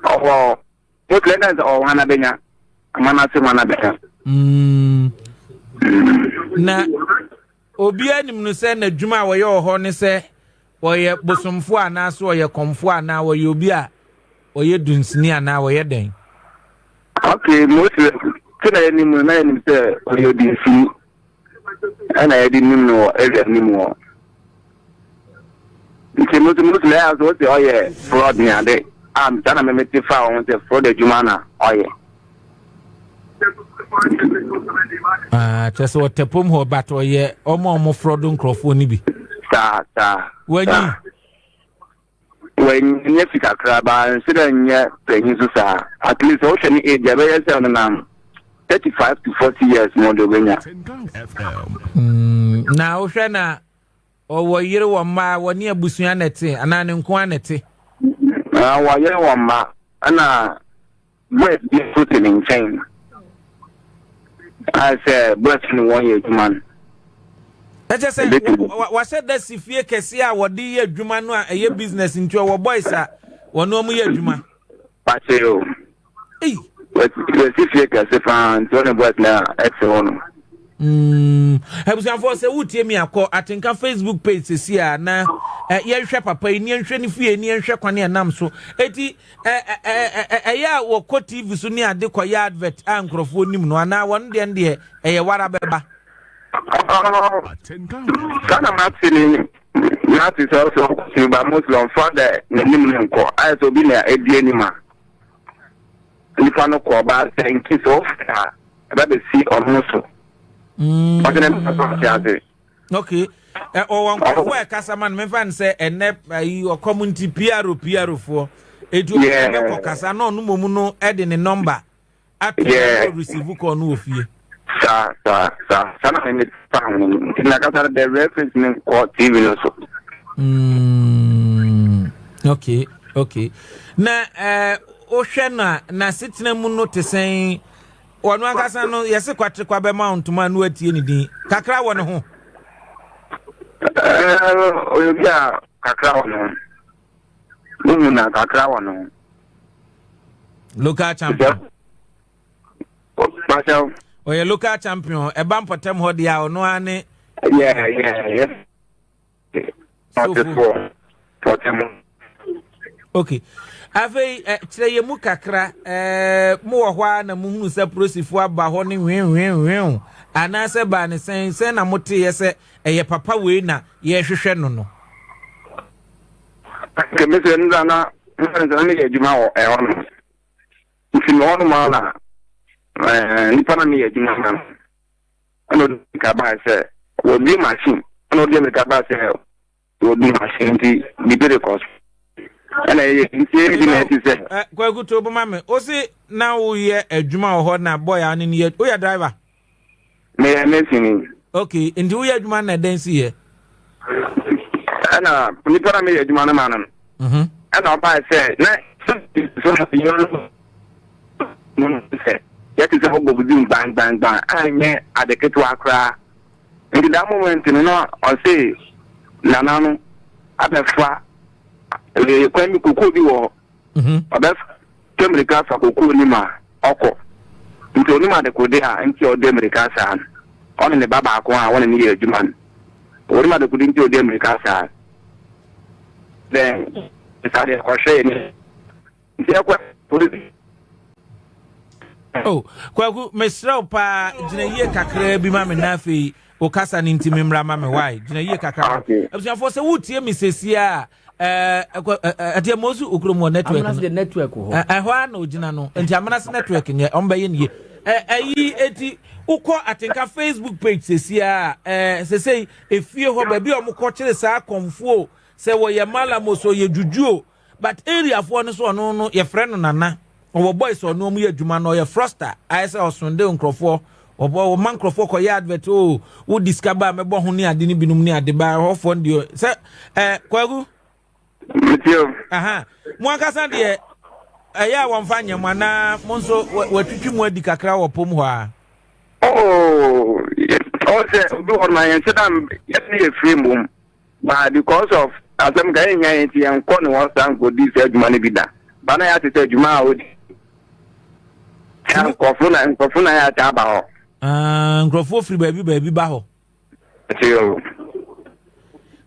owo o klenda o wana benya amanase wana benya na obi anim no se na dwuma wo ye ho ne se wo ye bosomfo ana so wo ye komfo ana wo ye obi a wo ye dunsini ana wo ye den. Okay, mostly kina ni mu na ni se o ye dunsini ana ye di nim no area nim wo nke mostly as o se o ye fraud ni ade sana me meti fa on se fraud adwuma na o ye chese otepom ho bat o ye omo fraud nkrofo ni bi ta wani when you fika kraba instead nya penyin so sa at least o hwe ni age be yes on na 35 to 40 years mo do benya na o hwe na o wo yire wo ma woni abusua nete ana ne nko anete wa yire wo ma ana Bǒyz bi put in chain. I said Bǒyz ni 1 year man. Eje say wa said that sifie kese a wo de ye adwuma no a eye business nti wo Bǒyz a wono mu ye adwuma. Paseo. Eh. We sifie kese fa nti one Bǒyz na exe wono. Habusan for say wutie mi akọ atenka Facebook page sesi a na ye hwe papa ni nhwe ni fie ni nhwe kwane enam so eti ya wo ko TV so ni ade ko ya advert ankrofo nim no ana won de eye wara beba Kana matini not is also by Muslim father nim nko I so bi na edi anima nipa no ko ba thank you so about the see on so okay. One where Casaman Mefan say and your community PRO for it will Casa no muno adding a number at receive call no fear. Sir, some in the reference court TV also. Okay. Na Oshana na sitting muno to say one wakasa no yese kwatre kwa be mount man no atie ni din kakra won ho oyobia kakra won no na kakra won local champion Marshal oye local champion e bam potem ho dia ono ane yeah so okay Ave tire ye mu kakra mu wo hwa na mu hunu se prosifo aba ho ne wen ana se ba ne sen na mote ye se eye papa we na ye hwehwe no keme se nda na nda ye juma o e ono nti no ma na nipa na me ye juma na ano ka ba se wo bi machine ano de me ka ba se wo bi machine ti bi be cost ana ye nti di na ti se kwa guto bo mame o si na wo ye adwuma ho na boy an ni ye o ye driver me sini okay ndi wo ye adwuma na dance ye ana ni para me ye adwuma na manan ana ba se na so na yo no se ya ti se ho bobu din bang anye adeketu akra ndi da moment no o se nananu abefa kwemi kuku bi wo abef America fa kuku ni ma oko nti oni ma de kode a nti o de America sa on ne baba ko a won ni ye adwuma oni ma de kode nti o de America sa then isade ko hwe ni nti akwa oh kwaku mesra pa gina ye kakra bi ma me na fe o kasa ni nti memra ma me why gina ye kakra abusiafo se wutie mesesia atia mozu okromo network amana the network ho ehwa na ogina no nti amana se network nye ombaye nie ayi eti ukọ atenka Facebook page sesia sesei efie ho ba bi omko kire sa konfuo se wo ye malamo so ye jujuo but area fo no so no ye frɛ no nana owo Bǒyz so no mu ye adwuma no ye froster ayese osonde nkrofo obo man nkrofo ko ye advert o wo discover mebo ho ni ade ni binum ni ade ba ho fo ndio se kwagu aha mwakasa de aya wonfanye mwana monso watwitwi mu adi kakra wo pom ho a say do on my incident yesterday frame but because of asem ga enya enti en ko ne won san go dis adwuma ne bida bana ya tete adwuma a odi nkofo na ya ta ba ho nkofo free baby ba ho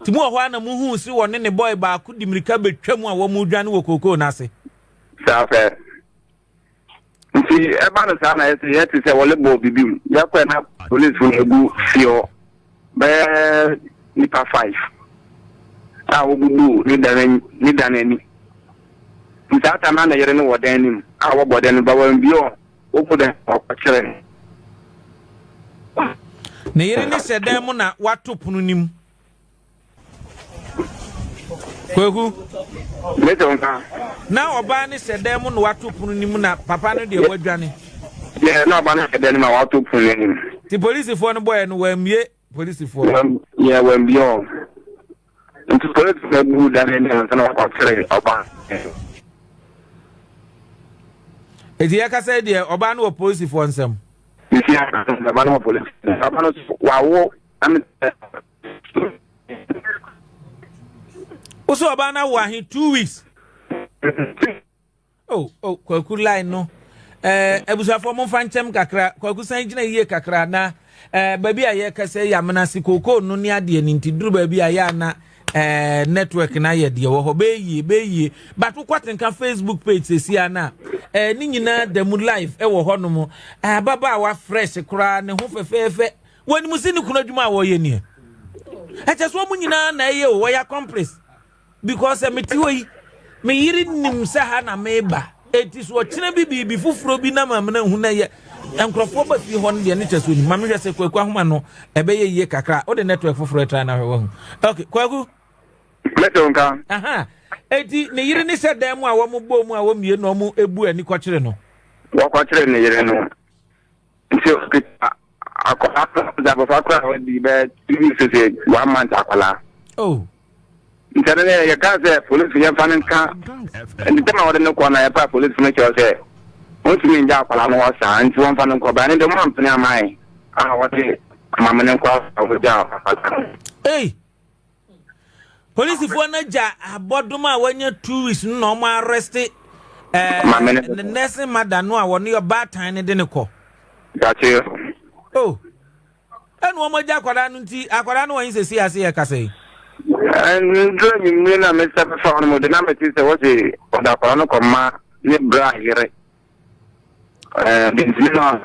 ti mu ho na mu hu si won ne boy ba ku dimirika betwam a wo mu dwane wo kokoo na se safe nti eba no sa na yeti se wole bo bibim ya kwa na police fu egu fio be nipa 5 a wo bubu ni danani nta ta na yere no wodan a wo bodan ba wan bio wo ko den o kire ne yere ni sedem mu na wato punu nim Kweku na oba ni sedem mu na wato punu nim na papa no de wadwane na oba ni sedem ma wato punu nim ti police fo no boy no wamie police fo yeah wambio nti police na bu da ne na sana ko kire oba Eti ya ka say de oba no police for nsem. Isi ya oba no police. Oba no wawo am Oso oba na wa hin 2 weeks. Kwaku line no. Ebusafo mo fa nchem kakra, kwaku san gina yie kakra na baabi a ye ka say yamna sikoko no ne ade ni ntiduru baabi a ya na network na ye de wo ho be but kwatenka Facebook page sesia na ni nyina demu live wo ho no mo baba wa fresh kra ne ho fefefe woni musini kuna dwuma wo ye ni so mu nyina na ye wo ya complice because emeti hoyi me yiri nim sa ha na meba eti so kina bibi fufuro bi na mamna hu na ye enkrofo ba fi ho ne cheso ni mamhwe se kwaku ahoma no ebe ye ye kakra o de network fufuro tra na hwe wo okay kwaku Letonka. Aha. Eti ne yiri ni se dan mu a wo mo bo mu a wo mie no mu ebu ani kwakire no. Wo kwakire ne yiri no. Nti akola da ba fakra di be 1 month akola. Oh. Nti ne ya ka se police ya fanin ka. Nti ma wode ne ko na ya pa police ne che se. Won tumi nja akola no wasa nti won fanin ko ba ne de mo ampene amai. Wote mamene ko wo ja akola. Hey. Police for na ja aboduma wanya 2 weeks no ma arrest the nursing mother no a won your bad time de ne ko. Gotcha. Oh. Enu omo ja akwara no nti akwara no wan sesi ase ye kase. Ndo mi na me sa fa on mo de na me ti se wo se oda akwara no ko ma ne bra yere. Binti no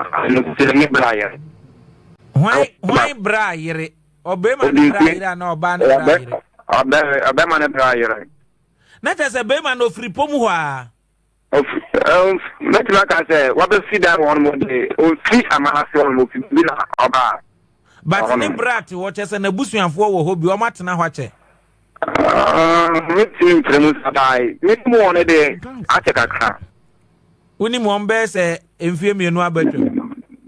se ne bra yere. Why bra yere? Obe ma bra yere na oba na bra yere. Abe man bra yere. Na te se be man no free pomu ho a. Let me can say what be see that one more day. O free amana se on mo fi bi na oba. But ni brat wo che se na busuanfo wo ho bi o matena ho che. Me tin fremu sadai. Me mo one de a che kakra. Uni mo mbe se emfie mienu abadwa.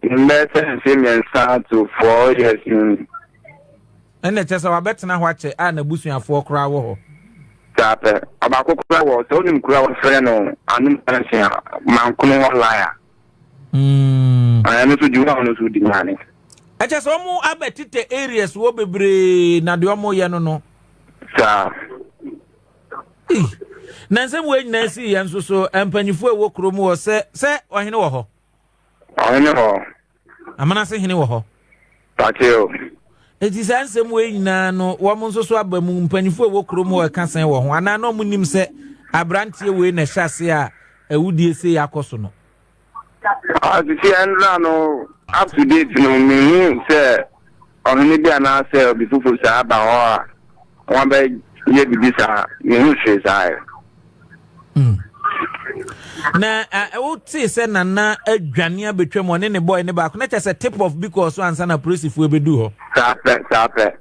Mbe se emfie mien start to 4 years. Ene chese wa betena ho ache a na busuafo kra wo ho. Tape abako kra wo so nim kra wo frɛ no anum pension man kuno wo laya. Anu so juwa no so di mane. Eche so mu abetite areas wo bebre na de omo ye no no. Sa. Na nsem we nyina si ye nso so empanyifo ewo kromu wo se ohene wo ho. Ohene ho. Amana se hene wo ho. Patio. Eti sansem we nyina no wo mo nso so abamu mpanyifo ewo kromu wo ka san wo ho ana no munim se abrantie we na hyase a ewudie se yakoso no. Ti andra no up to date no me say only be na say before say aba ho a won be ye bibi sa me hu hwe sai. Na wo ti se nana adwane abetwam one ne boy ne ba ko na che se tip of because one sana police fu ebedu ho. Sape.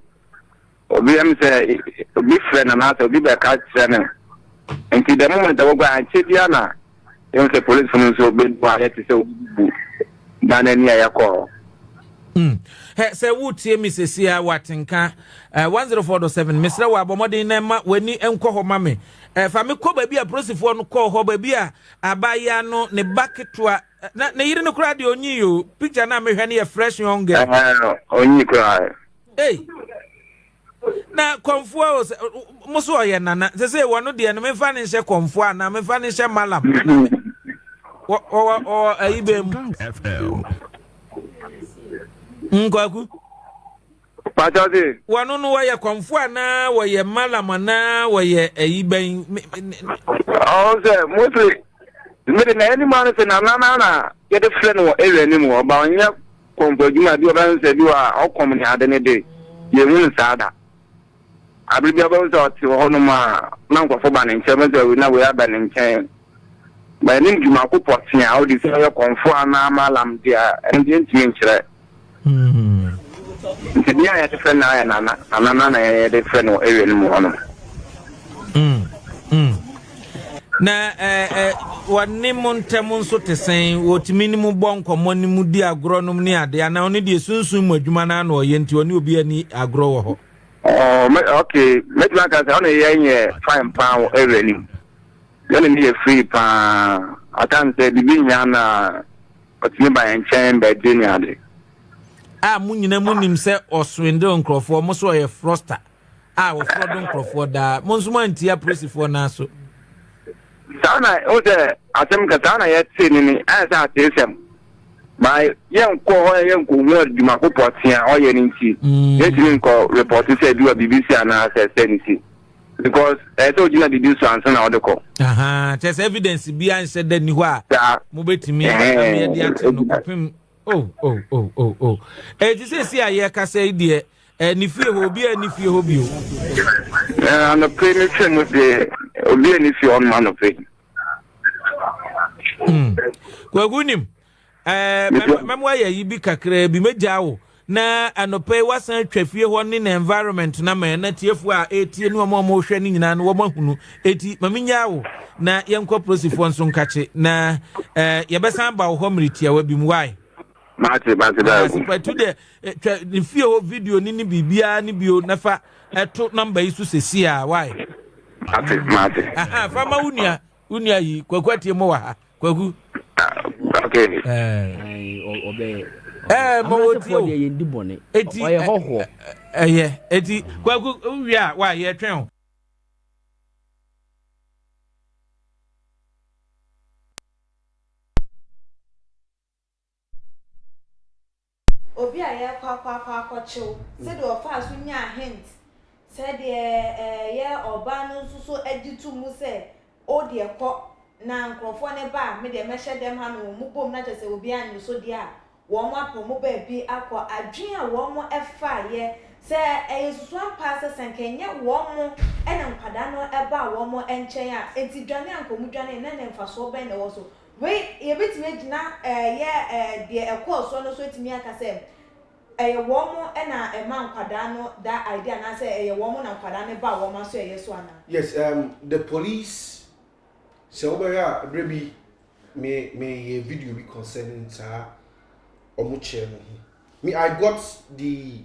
Obi am say obi friend na say obi be ka trene. Nti the moment we go and check dia na you say police from so be wa ya ti say dan ani ya ko. He say wo tie mi sesia watenka 104.7 Mr. wa bomodin na ma wani enko ho ma me. Fa me ko ba bia prosifo no ko ho ba bia abaya no ne baketwa na yiri no kra de onyi yo picture na me hwe ne fresh young girl. Onyi kra. Hey. Na konfo muso ye nana se wono de no me fa ne hye konfo na me fa ne hye malam. O ayibem FM. Ngwaku. Patade. Wono no ye konfo na wo ye malam na wo ye ayibem. Oh say mostly me na any man say na get the friend wo area ni mo ba onya konfo juma bi o ba nse bi wa o kom ni ade ne de ye hu nsada. Abri bi ba so ti ho no ma na nkofo ba ne nche me so na we aba ne nche. Ba ni juma ko potia o di se ye konfo na malam dia en ntimi nchire. Dia ya te friend na ya na ya de friend wo area ni mo no. Na wani montemu nso tesen wotimi ni mu bonko moni mu di agro nom ni ade ana oni de sunsun mu adwuma na na oye nti oni obi ani agro wo ho. Oh okay, make like I say on ye fine pound area ni. Then ni free pa atan say bibi nya na otimi ba enchen ba junior de munyina munim se oswinde nkrofo mo so ye froster wo frodo nkrofo da mo nso mantia presifo na so sana o de atem ka sana ye tini asa tesem my yen ko yen ko mo djuma ko potia o ye nti ye tin ko report say do BBC and say senisi because so djuna di so answer na odeko there's evidence bi an said that ni ho a mo betimi am ye ate no kopim this is here ye ka say de ni fie ho bi ani fie ho bi o and the permission with the obi ani fie on man of it kwagunim memwa ya yibi kakra bi meja wo na anope wasan twafie ho ne na environment na ma na tiefu a etie no mo hwe ni nyina no wo mahunu eti maminya wo na yenko prosifo nso nkache na yebesan ba wo mritia wa bi mu wai mate da to the fie ho video ni bibia ni bio nafa eto number isu sesi a wai mate fama unia yi kwakwatie mo wa kwagu okay mawotio eti oye hoho eti kwagu wia wa ye twen obi a ye kwa chew said o fa so nya hint said ye oba no nso agitu mu se o de ko na nkrofo ne ba me de mehye dem ha no mu bom na chese obi an so de a wo mo apo mo ba bi akọ adwen a wo mo efa ye se eyesusu ampa se senkenye wo mo ena nkwada no eba wo mo enchen a enti dwane ankomu dwane na ne mfaso ben na wo so we ye betime gina ye de ekọ so no so etimi aka se wo mo ena ema nkwada no that idea na se wo mo na nkwada ne ba wo mo so ye so ana. Yes, the police so over baby me video be concerning omuche no. Me I got the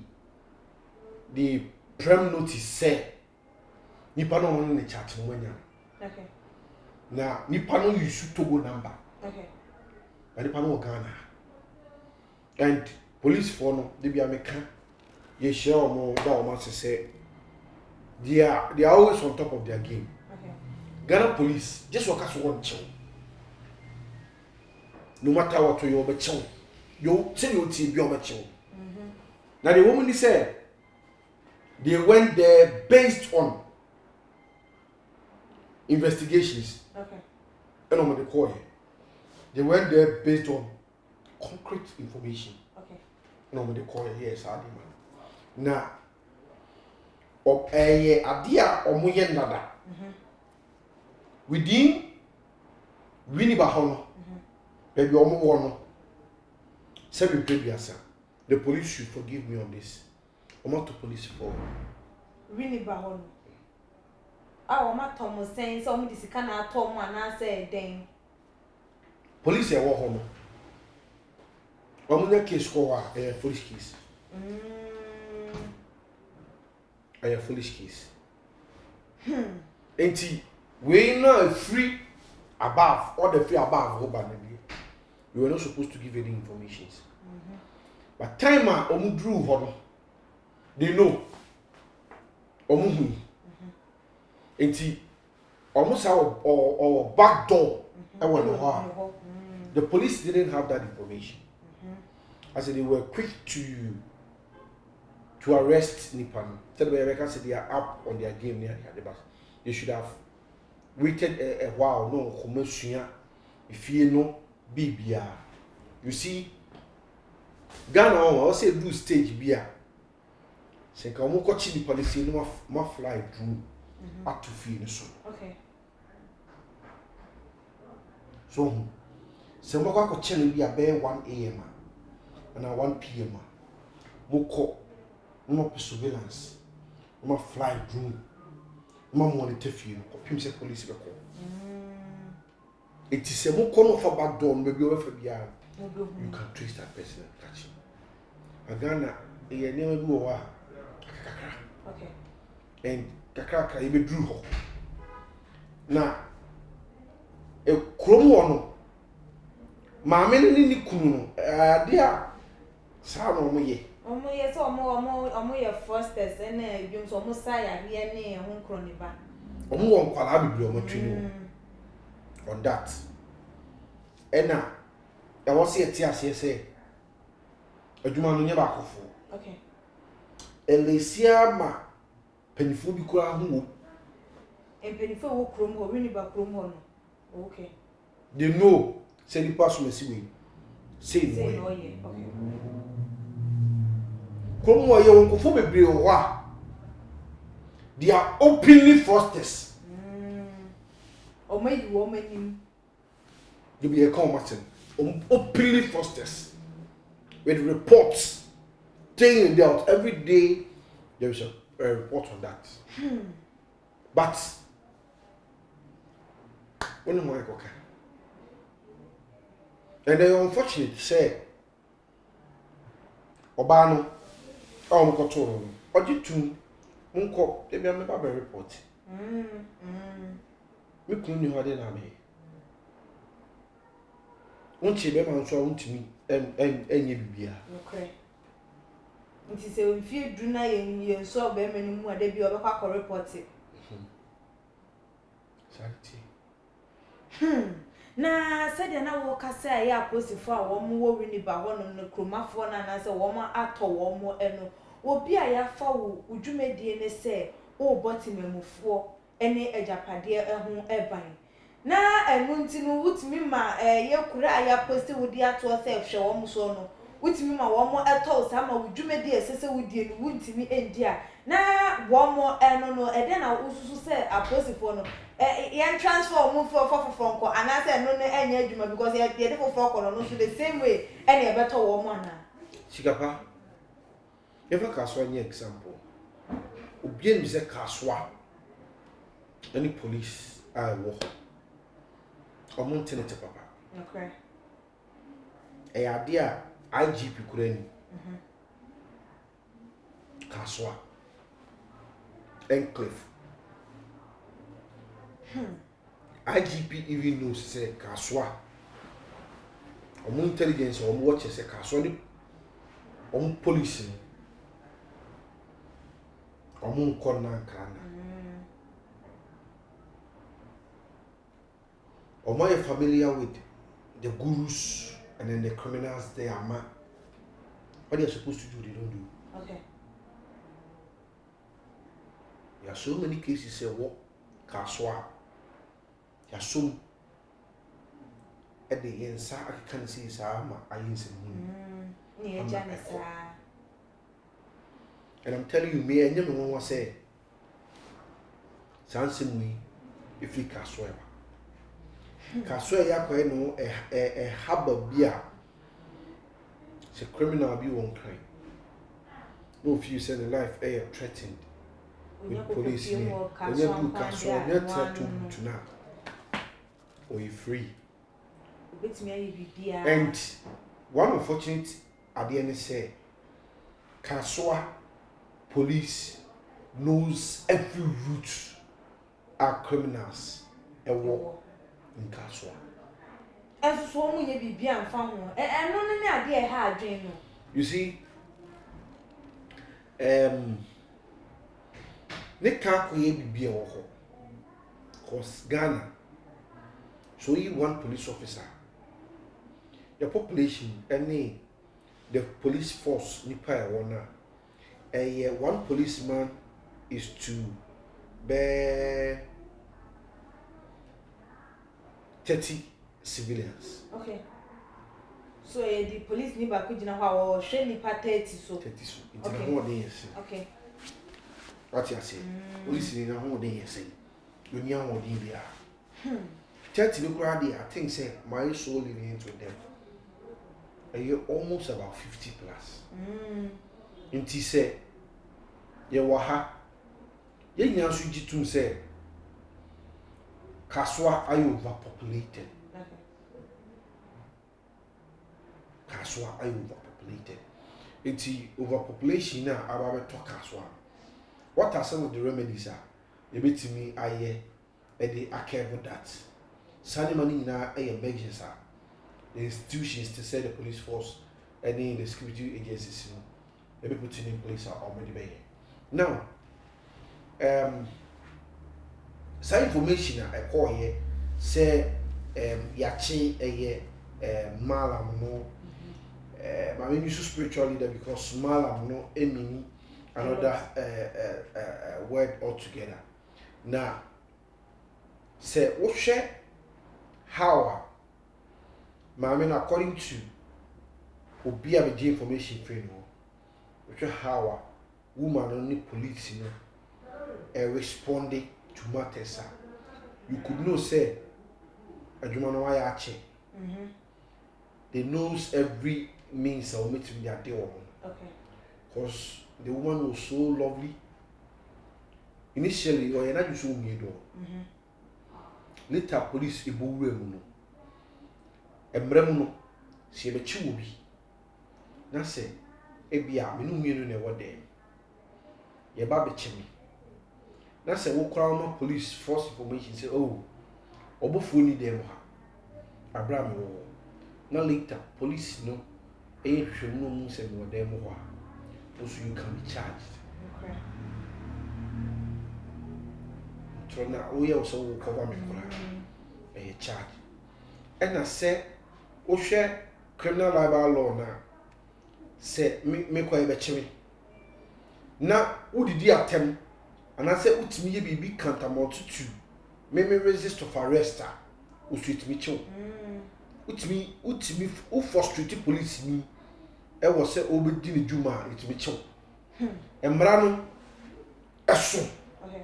prem notice say nipa no won ne chat mo nya. Okay. Na nipa no use Togo number. Okay. Na nipa no Ghana. And police for no they be ameka ye share omo da omo say they are always on top of their game. Ghana police just work as one chill. No matter what you be chill. You say you be chill. Now the woman said they went there based on investigations. Okay. And on the call. They went there based on concrete information. Okay. And on the call, yes, I did. Now, idea or moyen nada. Within Winnie Bahono, baby Omo seven previous. The police should forgive me on this. I'm not to police for Winnie Bahono. I'm not Thomas saying so this can Tom and I say then. Police are war hono. I'm case score a foolish case. A foolish case. Ain't he? We know free above or the free above we were not supposed to give any information. But time omu drew hono. They know. Omu enti almost our back door. The police didn't have that information. I said they were quick to arrest Nipan. Tell the Americans said they are up on their game near the bus. They should have waited a while. No, commercial. If you know, BBR. You see, Ghana, I say do stage beer. Say, come on, coach the police. No, my fly through up to feel so. Okay. So, some of our channel be about 1 a.m. and 1 p.m. Moko, no surveillance, no fly through, no monitor feel. Pimps a police record. It is a more corner for back door, maybe over for beer. You can trace that person and catch him. Agana, you never do a okay. And Kakaka, you drew her. Now, a chromo maame ni kunu ade a saa no mo ye so omo ye fosters na edwum so omo sa ya ye ne ho nkro ne ba omo won kwala bibiri omo twini on that ena ya wo se eti ase se adwuma no nye ba kofo okay elesia ma penifo bi kura ho penifo wo krom ho wini ba krom ho no okay they know say the person may see we say no okay krom wo ye won kofo bebre ho a they are openly fraudsters omayi wo manim you be a combatant openly fraudsters with reports day in day out every day there is a report on that but when am I okay and they are unfortunate say obano o mo to ojitu nko e bia me ba report me kunu ni hode na me unchi be man so untimi enye bibia okay nti se onfie du na yen so be mani mu ade bi obekwa ko report santi na said na wo kasa ya aposifo a wo mo wo wini ba hono no kromafo na na se wo mo ato wo mo eno obi a ya fa wo udwumedie ne se wo botimemufo ene ejapade ehun eban na enu ntinu wutimi ma ye kura ya posti wudi ato self hwe wo mo so no wutimi ma wo mo eto sa ma udwumedie sese wudie no wutimi endia na wo mo eno no ede na ususu se aposifo no yan transfer mu for nko anase no ne enya adwuma because ye dey for no so the same way any e better wo mo na sikapa ever Kasoa any example obi em se Kasoa any police I wo omo tenete papa okay e ade a IGP kurani Kasoa enclave IGP even knows say Kasoa omo intelligence omo watch say Kasoa ni omo police omo nkona nkana omo are familiar with the gurus and then the criminals they are what they are supposed to do they don't do okay there are so many cases say what Kasoa yasum at the yensa can see sama ayinse and I'm telling you me and you know what say sansem we if we Kasoa Kasoa yakwa no a haba bia it's a criminal be won crime no if you say the life threatened with police here when you do Kasoa you try to now or you free and one unfortunate at the end say Kasoa police knows every route are criminals a war in Kasoa as so mu ye bibia amfa ho eno ne ade e ha adwen no you see ne ka ko ye bibia wo ho cause Ghana so you one police officer the population any the police force nipa e wona one policeman is to bear 30 civilians okay so the police ni ba ko gina ho a hwe nipa 30 so okay okay what you say police ni na ho dey yes oni an wodi bia 30 look around there, I think say my soul living into them. And you're almost about 50 plus. Inti say ye waha ye nyansu jitum say Kasoa are overpopulated. Kasoa are overpopulated. Inti overpopulation na ababe to Kasoa. What are some of the remedies are? You bet me I the I care about that. Sani mani na measures the institutions to say the police force, any the security agencies, they be putting in place are already there. Now, some information I call here say yachi malam no. I mean, you spiritual leader because malam no meaning another word altogether. Now, say what share how. I mean, according to Obi Abedi information framework, which is how woman only police responding to matters. You could know say a woman why ache. They knows every means of meeting their day. Okay. Because the woman was so lovely. Initially, or not so me do. Later, police ibu Emremuno, she be chubi. Na say, ebia me no mienu na wo dem. Ye ba be chimi. Na say wo kra police force information say oh, obofo ni dem ha. Abraham wo. Na later police no hwehwem no mu say wo dem ho a. Also you can be charged. Okay. Trona oya wo so wo cover me kra. Charge. And I say o share criminal libel law na say me kwa ebe chimi na udidi atem and I say utimi ye bibi countermount to me resist of arrest o street me chill utimi o frustrate police ni e wo say obedi ni juma itimi chill emra no eso okay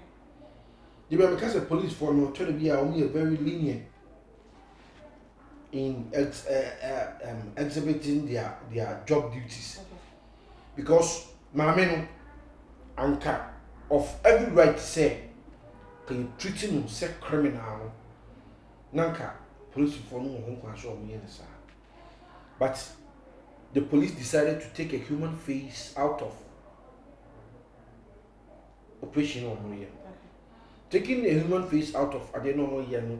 you be because the police for no try to be only a very lenient in exhibiting their job duties. Okay. Because mameno anka of every right say can treating him say criminal nanka police for no one can show me answer. But the police decided to take a human face out of operation on okay. Taking a human face out of I don't know no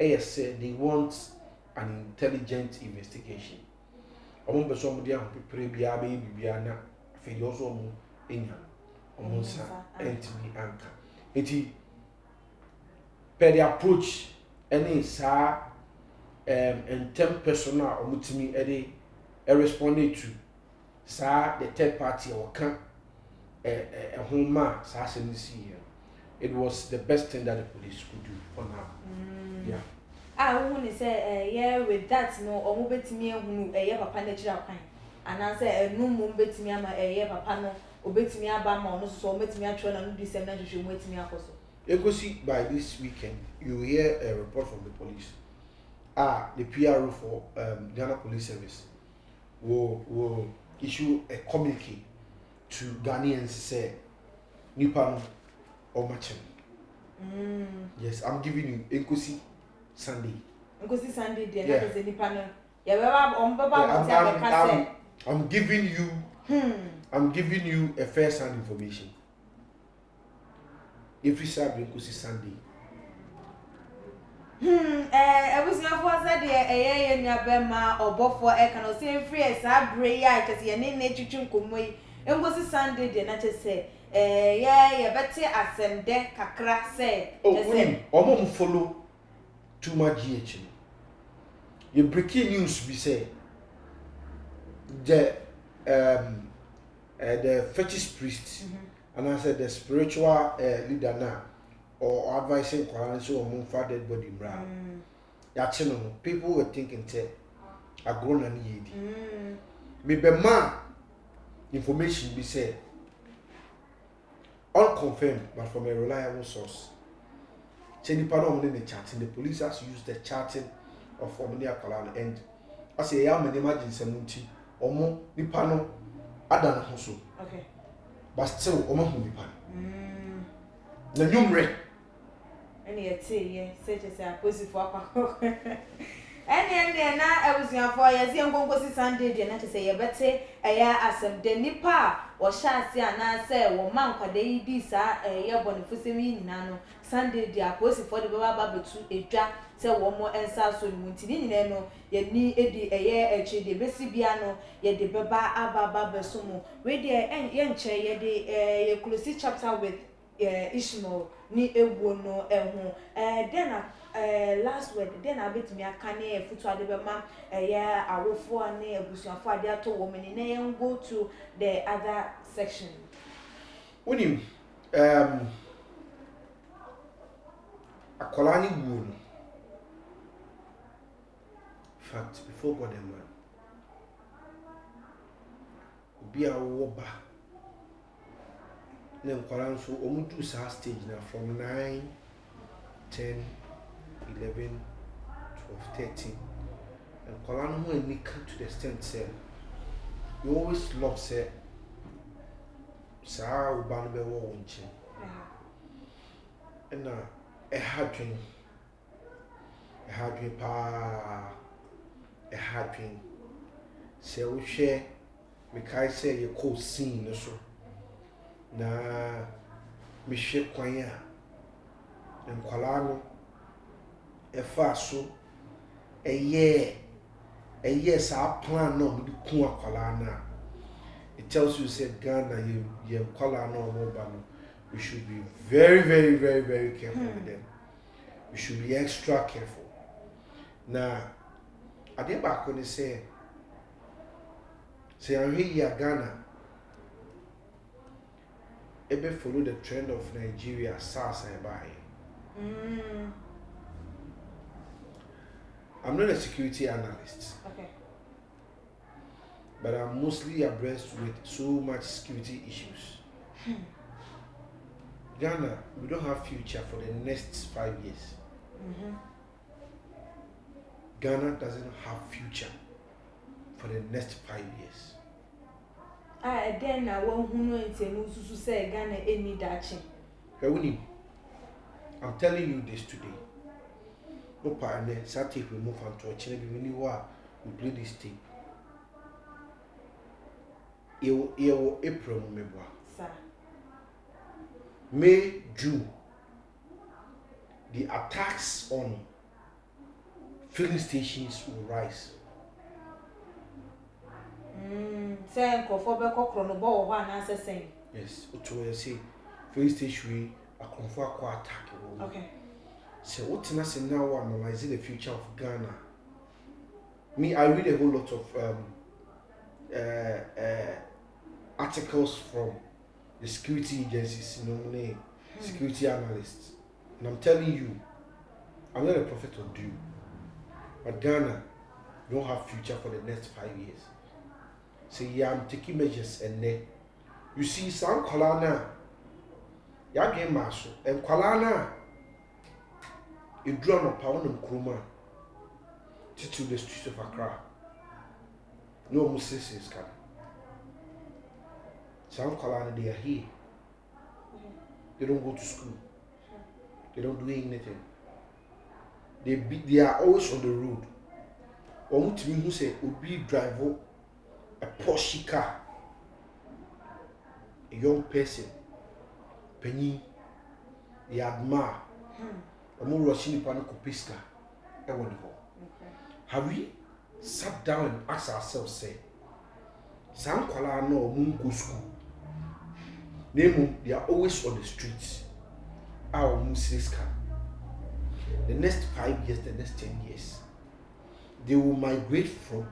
ASA they want an intelligent investigation. Among the somebody who prepare bia na fe also mu enya omonsa entimi anka eti per the approach any sa intem personnel omutimi ede responded to sa the third party or can homa sa senisi here. It was the best thing that the police could do for now. Yeah. Who say with that no or betimi ehunu papa na kira kwan and say no mo betimi ama papa no obetimi aba ma no so betimi atro na no disem na hwehwe mo betimi akoso Ekosi by this weekend you hear a report from the police the PRO for Ghana Police Service will issue a communique to Ghanaians say nipa no or matching. Yes, I'm giving you Ekosi Sunday. Because Sunday, dear, that is any panel. I'm giving you a first-hand information. If you say because Sunday. I was not for that day, a year Bema or Bofo, I cannot say free as I bray, I can see a name nature Chunkumway. It was Sunday, dear, not to say, yeah, better as them there, Kakra said. Oh, follow. Too much GH. Your breaking news be say the fetish priest and I said the spiritual leader now or advising Quran so among dead body brown. That's people were thinking say a grown and yedi. Maybe man information be said unconfirmed but from a reliable source. The chatting, the police has used the chatting of Omonia Kalan and I say, I am an imagine Samuti, Omo, Nipano, Adan Hoso. Okay. But still, Omo Nipan. The number. Any a tea, such as a pussy for I was young for years, young Sunday, and not to say a better, a year as some Denipa, wo shase ana se wo man kwada yi di sa ye bonifusem yi nyina no Sunday dia aposifo de baba betu edwa se wo mo ensa so ni muntini nyina no ye ni edi eye echi de besi bia no ye de beba ababa beso mo we de ye nche ye de ye close chapter with Ishmael ni ewo no eho then last word then abet me aka na futu ade be ma awofo na abusuafo ade ato wo meni na ye go to the other section. Unim akola ni wu no fact before God and man obi a wo ba na nkwara nso omudu sa stage na from 9 10 11 12 13 and nkwara no when we come to the extent say you always love say sa uba no be wo wonche na hadwin pa hadwin se wo hwe me kai say ye ko scene no so na me hwe kwan a nkwala no efa so eye sa plan no mu ku akwala na it tells you say Ghana ye nkwala no mo ba no we should be very, very, very, very careful with them. We should be extra careful. Now, I did back when they say I'm here Ghana. Ebe follow the trend of Nigeria, SARS and by. I'm not a security analyst. Okay. But I'm mostly abreast with so much security issues. Ghana, we don't have future for the next 5 years. Ghana doesn't have future for the next 5 years. Then I won't know to say Ghana any dachi. I'm telling you this today. No partner, Saturday we move on to a channel. We play this tape. April, Sir. May, June, the attacks on filling stations will rise. Say, yes, what say, filling station a conflict attack. Okay. So, what now analyzing the future of Ghana? Me, I read a whole lot of articles from the security agencies, security analysts. And I'm telling you, I'm not a prophet of doom. But Ghana don't have future for the next 5 years. So yeah, I'm taking measures and then you see some Kolana, ya game marshal and Kolana a drum of pound and Kruma to the streets of Accra. No Moses is coming. Some Kolana, they are here. They don't go to school. They don't do anything. They are always on the road. Or to me who say Obi drive a Porsche car. A young person, Penny, they admire. I'm more rushing upon a copisca. Have we sat down and asked ourselves, say, some Kolana or Moon go school? They are always on the streets. Our Muslims can. The next 5 years, the next 10 years, they will migrate from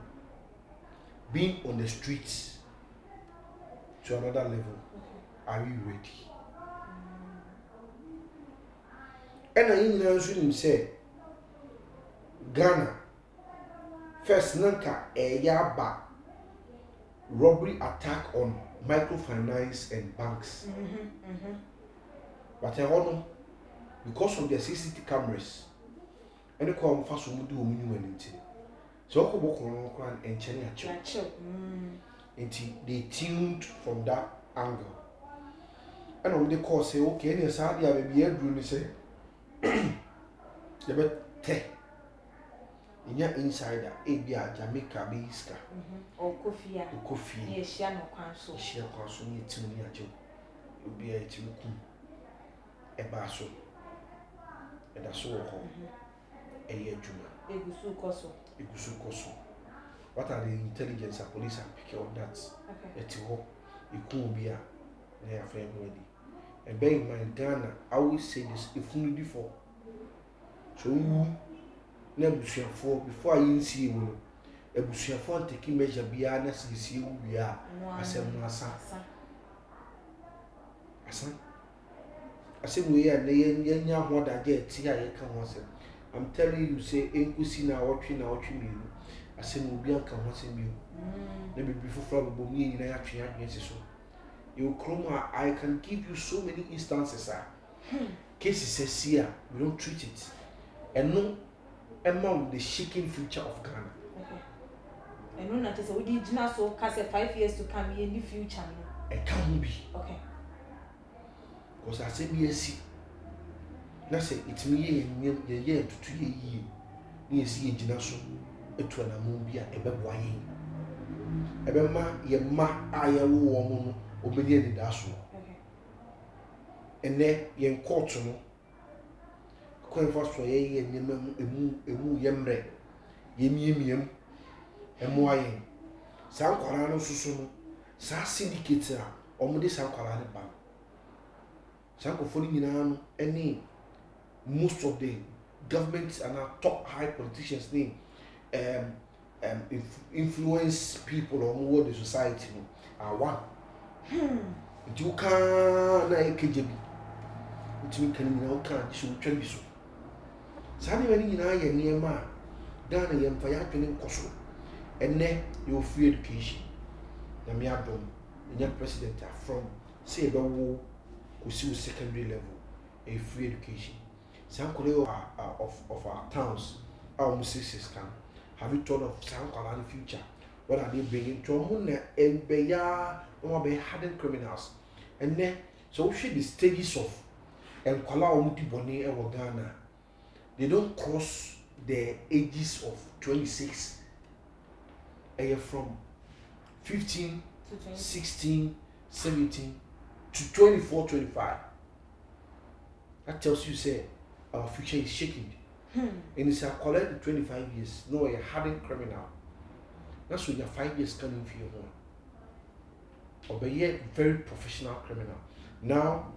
being on the streets to another level. Are we ready? And I even say, Ghana, first Nanka, a year back, robbery attack on microfinance and banks. But I don't know, because of their CCTV cameras, and the call fast will do anything. So I go and change they tuned from that angle. And when they call say, okay, any Saudi Arabia will say, you bet inya insider ebia Jamaica be iska o kofi a kofi ye hia no kwan so ni timu ni ajo obi a timu kum eba so eda so ho eye adwuma egusu koso what are the intelligence and police and pick up that etiwo iku obi a na ya friend ready and bear in mind Ghana I always say this if you before so na busuafo before I see you busuafo take measure bia na sisi wu bia asem asa we ya na yenya ho da je ti a ye ka ho asem I'm telling you say enkusi na wotwe mi asem obi anka ho asem bi na bibi foforo bo mi nyina ya twe adwen si so you chroma I can give you so many instances cases here we don't treat it and no among the shaking future of Ghana. And no, not we did not so cast 5 years to come in the future. It can't be. Okay. Because I said, yes, I say it's me a year to 2 years. Yes, ye Jinaso, a Tuanamubia, a Babuay. A Bema, ye ma, I a woman, obedient dasu. And then ye court Kwen first for ye emu yemre yemiem emoaye san kwara no susu no sa syndicate a omode san kwara ne ba san ko foni nyina no any most of the governments and our top high politicians name influence people on the society no are one you can na ekejebi utimi kan nyina o kan so twa bi so Sani when you know your near man, Ghana yam for yakin koso, and then your free education. Namiadom, the young president from say the war who secondary level, a free education. Some of our towns, our musicians can. Have you thought of some Korean future? What are they bringing to Muna and Beya or be hardened criminals? And then so should the stages of and Kola Muti Boni and Ghana. They don't cross the ages of 26. From 15, 16, 17 to 24, 25. That tells you, say, our future is shaking. And it's a collect 25 years, no, a hardened criminal. That's when you're 5 years coming for your home. Or be a very professional criminal. Now,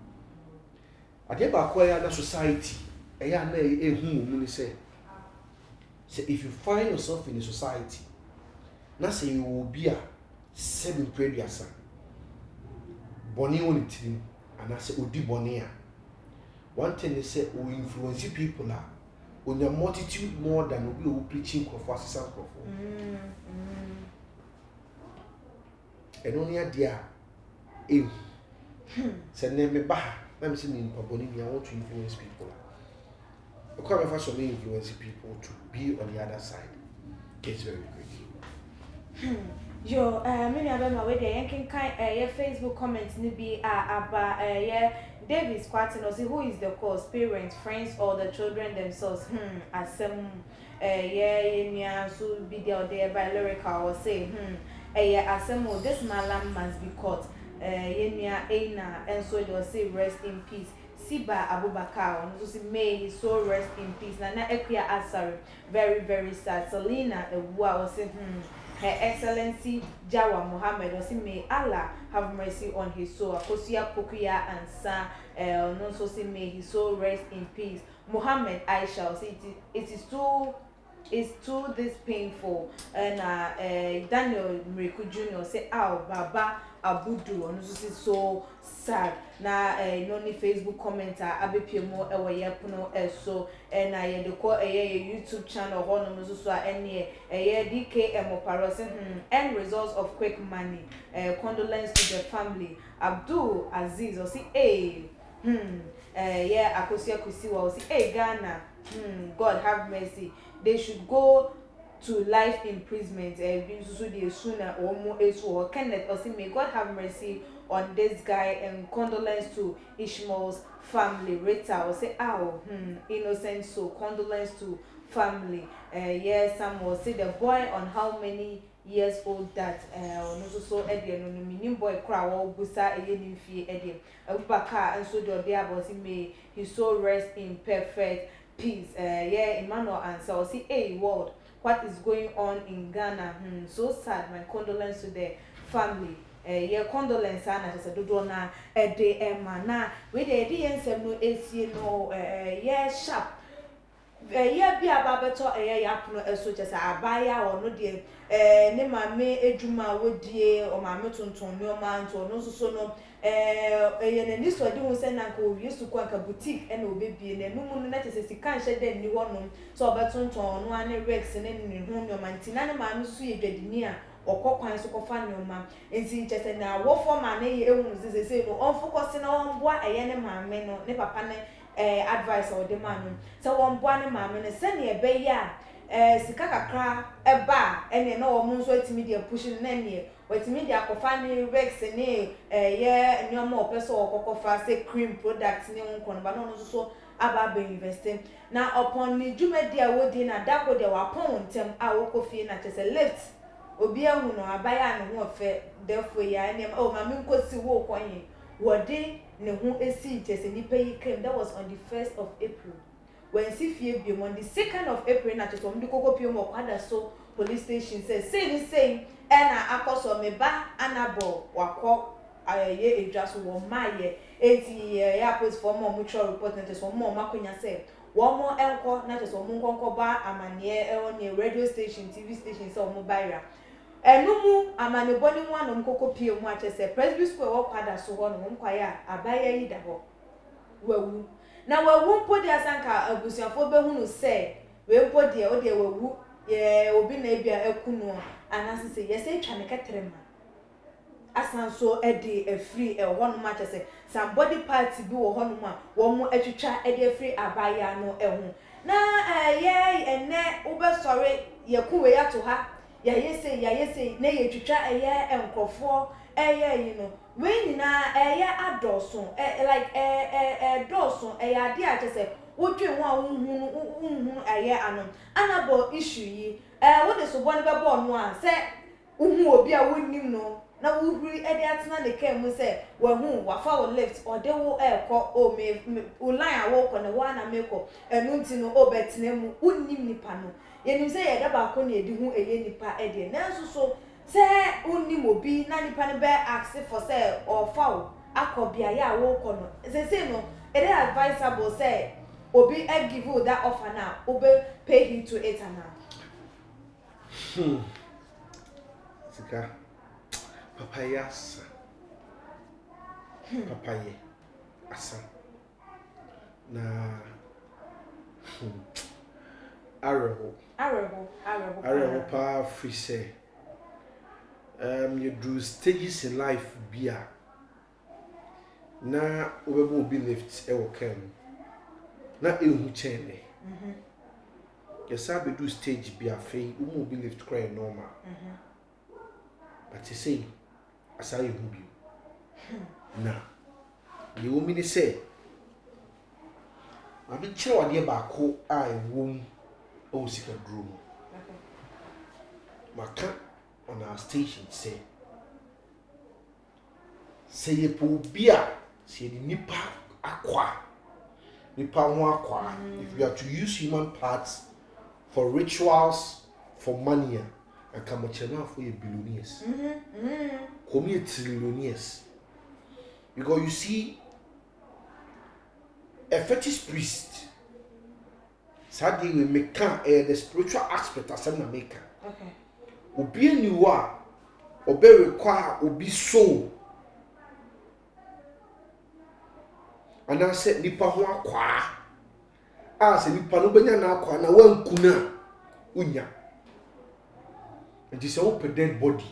I get back where the society. Say if you find yourself in a society, now say you will be a 7 previous Bonnie on it, and I say Udi Bonia. One thing they say will influence people on your multitude more than we will preaching for assistance for. And only a dear say name me bah, I'm saying in Bonnie, I want to influence people. Because if I influence people to be on the other side, it's very great. Yo, many of them are with the yanking kind your Facebook comments nibi about Davis Quatin see who is the cause, parents, friends, or the children themselves. As some so be there by lyrical or say, as some this malam must be caught. Aina and so they'll say rest in peace. Siba Abubakar, and may his soul rest in peace. Nana Equia Asari, very, very sad. Selena, was saying, Her Excellency Jawa Mohammed, or may Allah have mercy on his soul. Akosia Pokuya and Sa, non so say may his soul rest in peace. Mohammed, I shall say it's too this painful. And Daniel Mriku Jr. say, "Ow, Baba Abudu," and this is so sad. Na noni Facebook commenter abepemo ewe yepono eso na the call YouTube channel hono mususu ene DKM oparose end results of quick money. Condolence to the family. Abdul Aziz or see Akosia Kusiwa or see Ghana. God have mercy. They should go to life imprisonment. Sooner or more or Kenneth or see may God have mercy on this guy, and condolence to Ishmael's family. Rita or say innocent soul. Condolence to family. Yes, some will say the boy on how many years old that so Eddie no meaning boy cry or busa a year fee Eddie. Abubakar and so the other was may his soul rest in perfect peace. Yeah, Emmanuel answer see a world. What is going on in Ghana? So sad. My condolence to the family. Yeah, condolence ana just do na de emana. We the DNS no AC no yeah sharp. Yeah, be about better yap no so just abaya or no de ne mame edwuma wodie o mame tonton no man to no so no ye ni so de won say na ko used to kwa ka boutique e na obebie na no mu na tese sika nhye de ni wonom so obetonton no ane rex ne ni hu no man tina ne mame so ye dwadini a okokwan so kofa nyoma enti chese na wo forma na ye ehunu sese no on focus na on boa eye ne mame no ne papa ne advice or demand so on boa ne mame ne se ne ebe ya sika kakra eba ene na wo mu so atimi dia pushing na ne watimi dia kofa ne rex ne ye nyoma opeso okokofa say cream product ne nko ba no so aba be investing na upon ni dwumadi a wodi na dako dia wapon ntem a wokofie na chese lift obi ahu no abaya ne ho ofe therefore ya ne o ma me nkosi wo kwanye wode ne ho esi chese nipa yi came. That was on the 1st of April when sifie bi on the 2nd of April na chese omdi kokopie mo kwada so police station says say na akoso me ba anabo wakọ ye edwaso wo maye eti ya post for more mutual report na chese mo makonya say one more enko na chese mo nkonko ba amane on the radio station TV station so mo bayra enumu amane boni mu anom kokopie mu achese presby square wo kwada so ho no mkwaya abaya yi da ho wawu na wawu mpodi asanka abusuafo behunu se we mpodi o de wawu ye obi na ebia ekunu anasese yese twa ne ketrema asanso ede afri ho no ma achese somebody party bi wo ho no ma wo mu atwitwa ede afri abaya no ehu na ye ene ubesore yekuwe ya to ha ya yese na ye twitwa eye enkrofo eye we nyina eye adoso like doso eye ade a chese wodwe ho a unhu eye anom anabo issue yi wo de so bone bebo no a se unhu obi a wonnim no na wuhuri ede atena de kan mu se wa hu wafa wo left ode wo ekọ o me line a wo kọ na wa na meko enu nti no obetena mu unnim nipa no yenim se ye da ba ko na edi hu eye nipa ede nanso so se unnim obi na nipa ne be ask for say or foul akobia ya wo kọ no se no it is advisable say obi give you that offer now obe pay him to it now sika papayas papaye asa na arrow pa free say you do stages in life bia na obebo be lift e wo kan na ehu chene be do stage bia fe umu be lift cry normal but you say asai hu bi na ye wo mi ni say abi chiro ade ba ko ai wom o sika drum maka on our station say ye po bia say the nipa akwa nipa ho akwa if you are to use human parts for rituals for money and come channel for your billionaires come here trillionaires because you see a fetish priest sadly we make the spiritual aspect as na make okay obi aniwa obe require obi soul and I said nipa ho akwa se nipa no benya na akwa na wankuna unya and this open dead body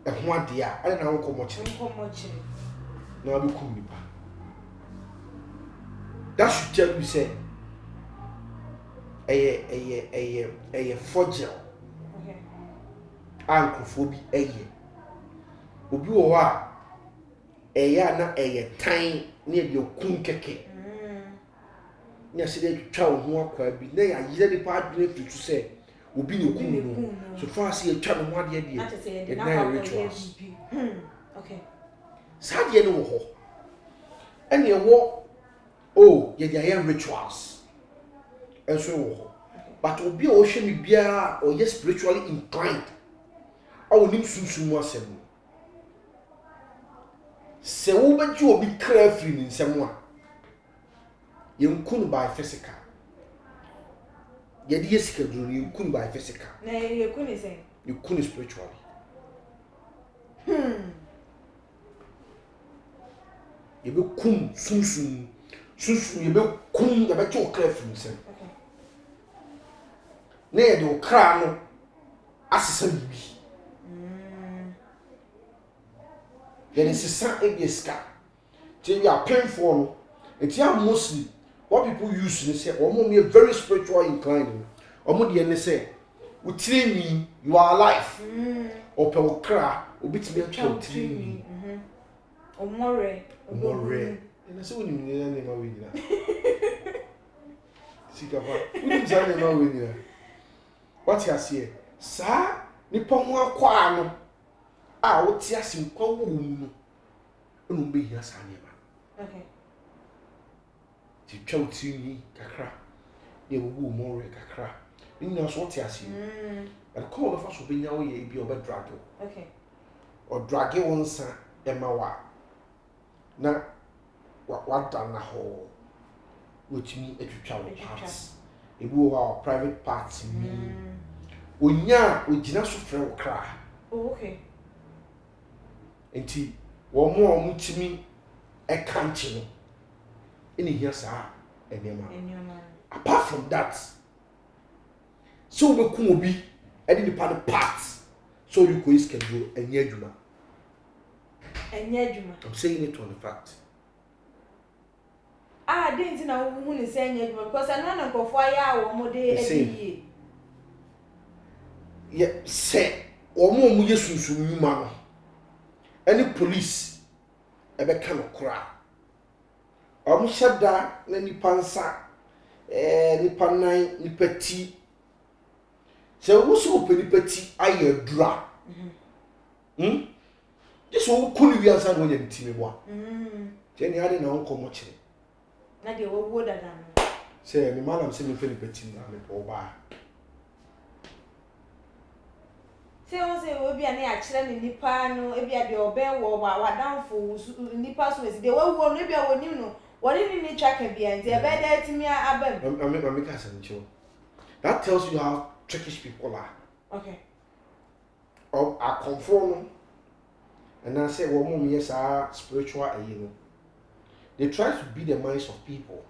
ho ade a ana na wo komochi na be kum nipa that should tell you say a forgel okay ankrofo bi obi wo a na tan na de okun keke nya se de twa wo ho akwa bi na ya yire de pa adwene fitu se obi ne kum no so far as ye twa no ho ade de e na rituals okay sa de no wo ho ene ye wo oh ye de rituals enso wo ho but obi o hwe mi bia o ye spiritually inclined awo nim sunsun mu asem se wo beji obi kra free ni nsem a ye nkunu by physical ye de yesika duro ye nkunu by physical na ye kunu say you kunu spiritually ye be kum sunsun ye be kum ye be jo kra free nsem na ye de o kra no asesa bibi there is a san ebiska you are paying for no it mostly what people use to say me very spiritual inclined de say we train me you are alive or pe okra obit me twa train me omore and say we ni na ma we ni na sikapa we say na ma we ni na what you say sa nipa ho akwa no a wo ti asim kwa wo mu no be hia sa ne ba okay ti twa ti ni kakra ye wo more kakra ni na so ti asim but call of us be nya wo ye bi o be drag okay o drag won sa e ma wa na wa da na ho wo ti mi etwitwa wo parts e bi wo private parts ni onya ogina so frɛ wo kra okay enti wo mo mutimi e kanche no eni hia saa enema apart from that so we ku obi e di pa parts so you go schedule enye adwuma I'm saying it on the fact didn't na wo ni say enye adwuma because I know nkofo aya wo mo de ediye ye say wo mo yesunsun nyuma no any police ebe ka no kora shada na nipa nsa nipa nan nipa ti se wo so pe nipa ti aye dura this one kunu wi ansa no nya ntimi bo je ni ade na onko mo kire na de wo dada no se mi malam se mi fe nipa ti na me po ba se o se wo bia na ya kire ni nipa no e bia de oben wo wa danfo nipa so esi de wo no bia wo nim no wo ni traka bia nti e be da timi abam I'm ka san cho that tells you how trickish people are okay I conform and I say wo mum yes are spiritual ayi no they try to beat the minds of people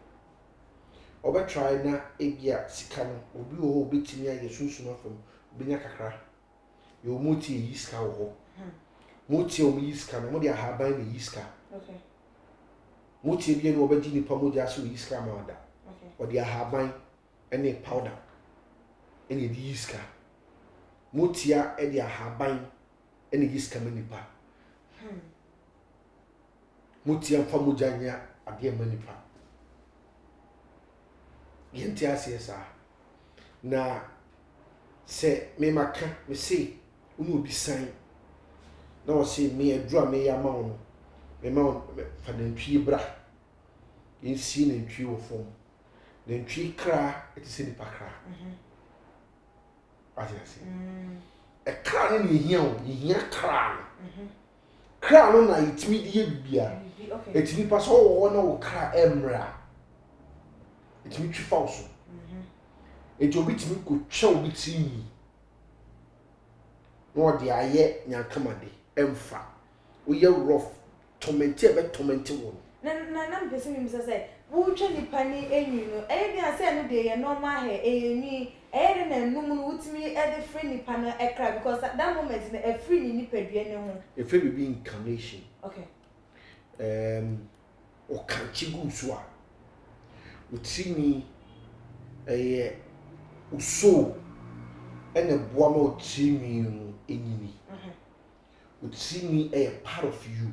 oba try na ebia sika no obi o betimi aye sunsun afam obi nya kakra yo moti yiska wo moti o yiska no mo dia haban ni yiska okay moti bia no obedi nipa mo dia so yiska ma oda okay o dia haban ene powder ene di yiska motia e dia haban ene yiska ma nipa motia fa mo janya ade ma nipa yenti asiesa na se me maka me say unu obi san na o say me adura me ya ma wo me ma fa dantwi bra yensi na ntwi wo fom dantwi kra etise ni pakra asiesa e kra ni hia o hia kra kra no na itimi die bibia etimi pa so wo na wo kra emra etimi twi fa so eti obi timi ko twa obi timi no de aye nyankamade emfa wo ye rough torment e be torment wo na mpese mi say wo twa nipa ni enyi no e bia say no de ye normal he enyi e de na num no wutimi e de free nipa no ekra because at that moment na e free ni nipa dua ne ho e fe be incarnation okay o kanchi gu so a utimi uso ene boa ma utimi enyini utimi a part of you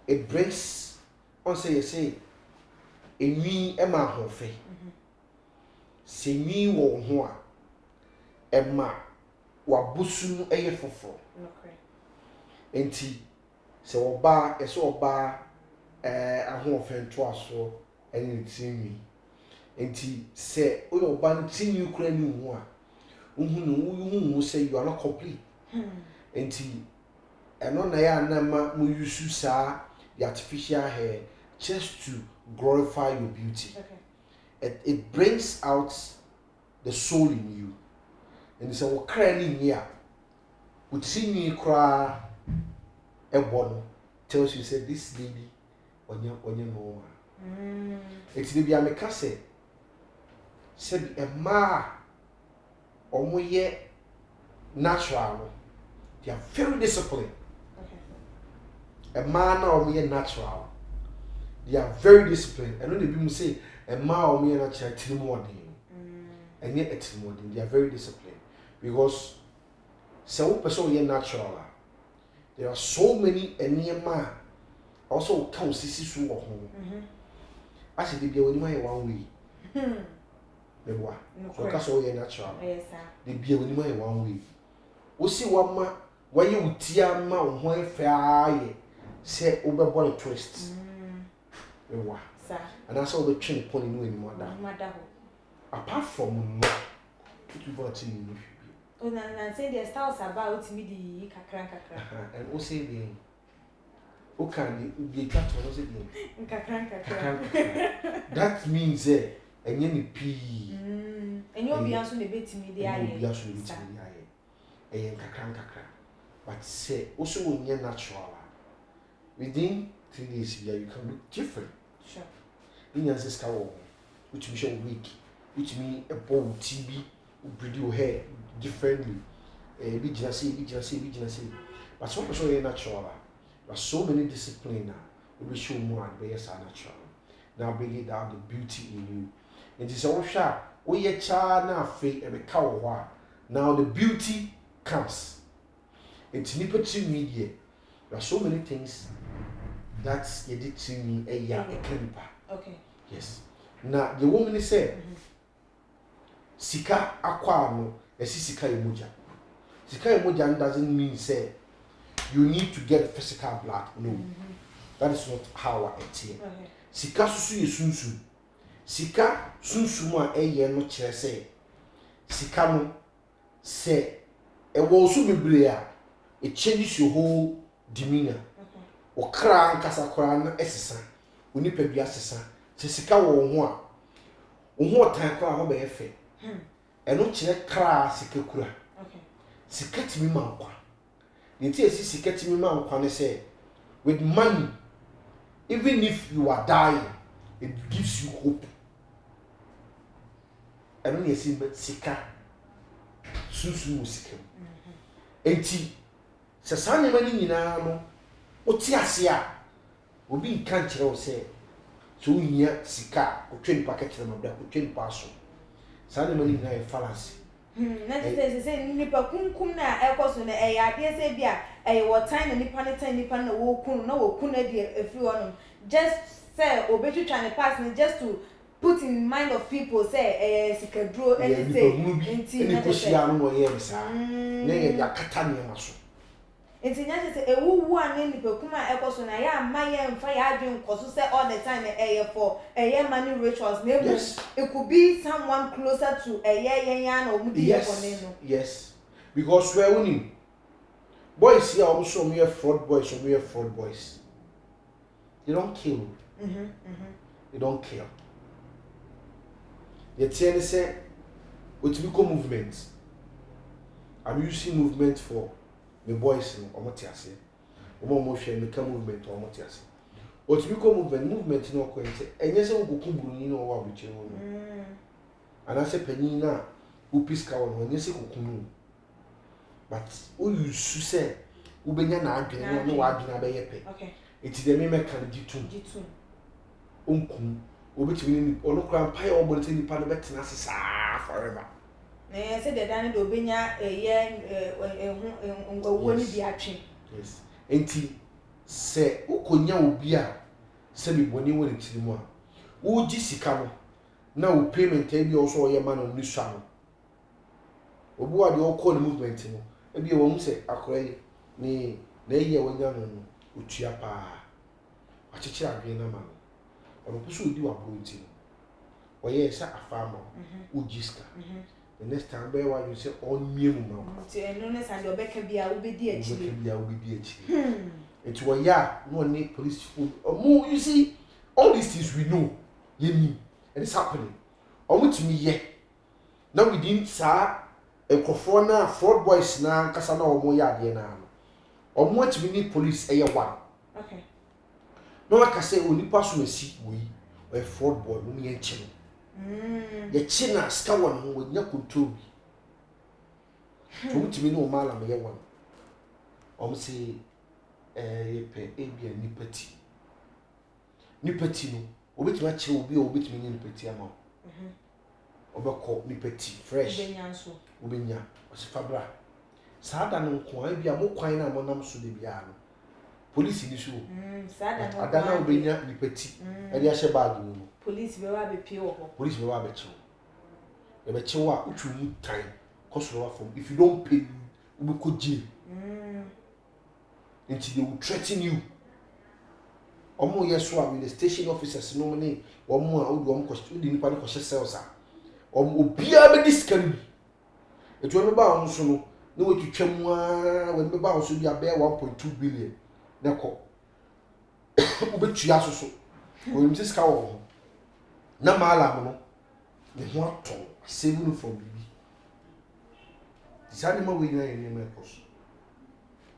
it brings on say enwi ema ahofe se nwi wo ho a ema wabusu no eye foforo enti se oba ese oba ahofe nto aso ene tinwi enti se oba no tinwi kura ni hu a uhu say you are not complete enti eno na ya na ma mu use sa the artificial hair just to glorify your beauty. It brings out the soul in you. And so we crying here. We see you cry a one tells you say this lady on your no. It's the Biameka said a ma or ye natural. They are very disciplined. A man or me natural. They are very disciplined. And when the people say a man or me natural, and yet it's more they are very disciplined because some person are natural. There are so many and near man also count sisi at home. I said they be only my one way. The what? So Kasoa natural. Yes, sir. They be only my one way. We see one man why you tear ma ho fair say over twist. Ewa. Sir. And that's all the train pony no anymore that. Apart from no, it will not in you. Oh, na say the styles about me the kakra. And who say the who can the cat or say the kakra. That means and any p. And you'll be answering the bit to me the eye. You'll be answering the eye. And kakra. But say also when you're natural. Within 3 days you can look different. Sure. In your Sakawa, which means a week, which means a bowl TB, breed your hair differently. Be jealousy. But some person are natural. There are so many disciplines now. We will show more and be natural. Now bring it down the beauty in you. And it's all sharp. We are child now free and a cow. Now the beauty comes. It's nipple media. There are so many things that's editing me a year a camper. Okay. Yes. Now the woman said, Sika aquano, a sika emoja. Sika emoja doesn't mean say you need to get physical blood. No. That is not how I see it. Sika susu ye sunsu. Sika sunsu mo a ye no kire say. Sika no say e wo so bebre a it changes your whole demeanor. Okra nkasa kora na esesa. Onipa bia sesa. Se sika wo ho a. Wo ho tan kora ho be efe. Eno kire kra sika kura. Okay. Sika timi mankwa. Nti esi sika timi mankwa ne say with money even if you are dying it gives you hope. Eno ne esi sika susu sika. Enti se sane mani nyina no oti ase a obi nka nkire wo se so nya sika otwen packet na mabda otwen paso sane mani nyina e fallacy. Na say nipa kunkum na ekoso na e ya de se bia e wo time na nipa na wo kun na wo kun na de afri wonom just say obetwitwa ne pass na just to put in mind of people say sikadro anything enti na ko sia no wo ye bisa na ye dia kata ne maso. Enti nya say ewu an nipa kuma ekoso na ya amaye mfa ya adwen koso say all the time for money rituals na it could be someone closer to yan na omudi yes. Yes, because we are winning boys here also me fraud boys so me fraud boys they don't kill. They don't kill. They tell say what we call movement. I'm using movement for the boys no omotiase omo hwe me ka movement omotiase what we call movement no ko ente enye se ogoku buruni no wa buche no ana se panyin na upiska won enye se kokunu but o yusu se ubenya na adwene no wa adwene abaye pe okay enti de me meka gitu onkum obetimi ni onokra mpaye obonte ni pa no betena sesa forever. Say the Danny do benya woni bi atwe. Yes. Enti se ukonya obi a se bi boni woni tiri mu a wo gi sika no na wo payment e bi also ye man on ni swa no obu ade o call movement no e bi wo mu se akore ni na ye wonya no otua pa achichira adwen na ma no ono puso odi wa bonti no oye sa afamo ujiska the next time be wa you say on miemu na ti eno ne sande obeka bia obedi achi it was no need police food you see all these things we know and it's happening me ye now we didn't sa na fraud boys na kasa na omo ya de na omo to need police one okay no like I say onipa so mesi we fraud boy no me enche ye china Sakawa no we nya control so mutimi no mala me ye one say yepe ebia nipati no obetuma kire obi obetumi ni nipati ama obekọ nipati fresh obenya osifabra saada no nko ebia mo kwan na mo nam so de bia no police ni so saada no adana obenya nipati e de ahye bag no police be wa be pie wo police be wa be chiwo e be chiwo a utwu mu time kosoro from if you don't pay ubeko jail until they will threaten you. Omo yeswa with the station officers no money. Omo a odu omo question di nipa no kwhye cells. Omo obia be discount bi. Etu we ba on so no na we twetwam a we be ba on so bi abe 1.2 billion. Na ko. Obetua so so. Ko yim sika wo. Na mala mo no. Ne ho ato saving from bibi. Disani ma we na ene me koso.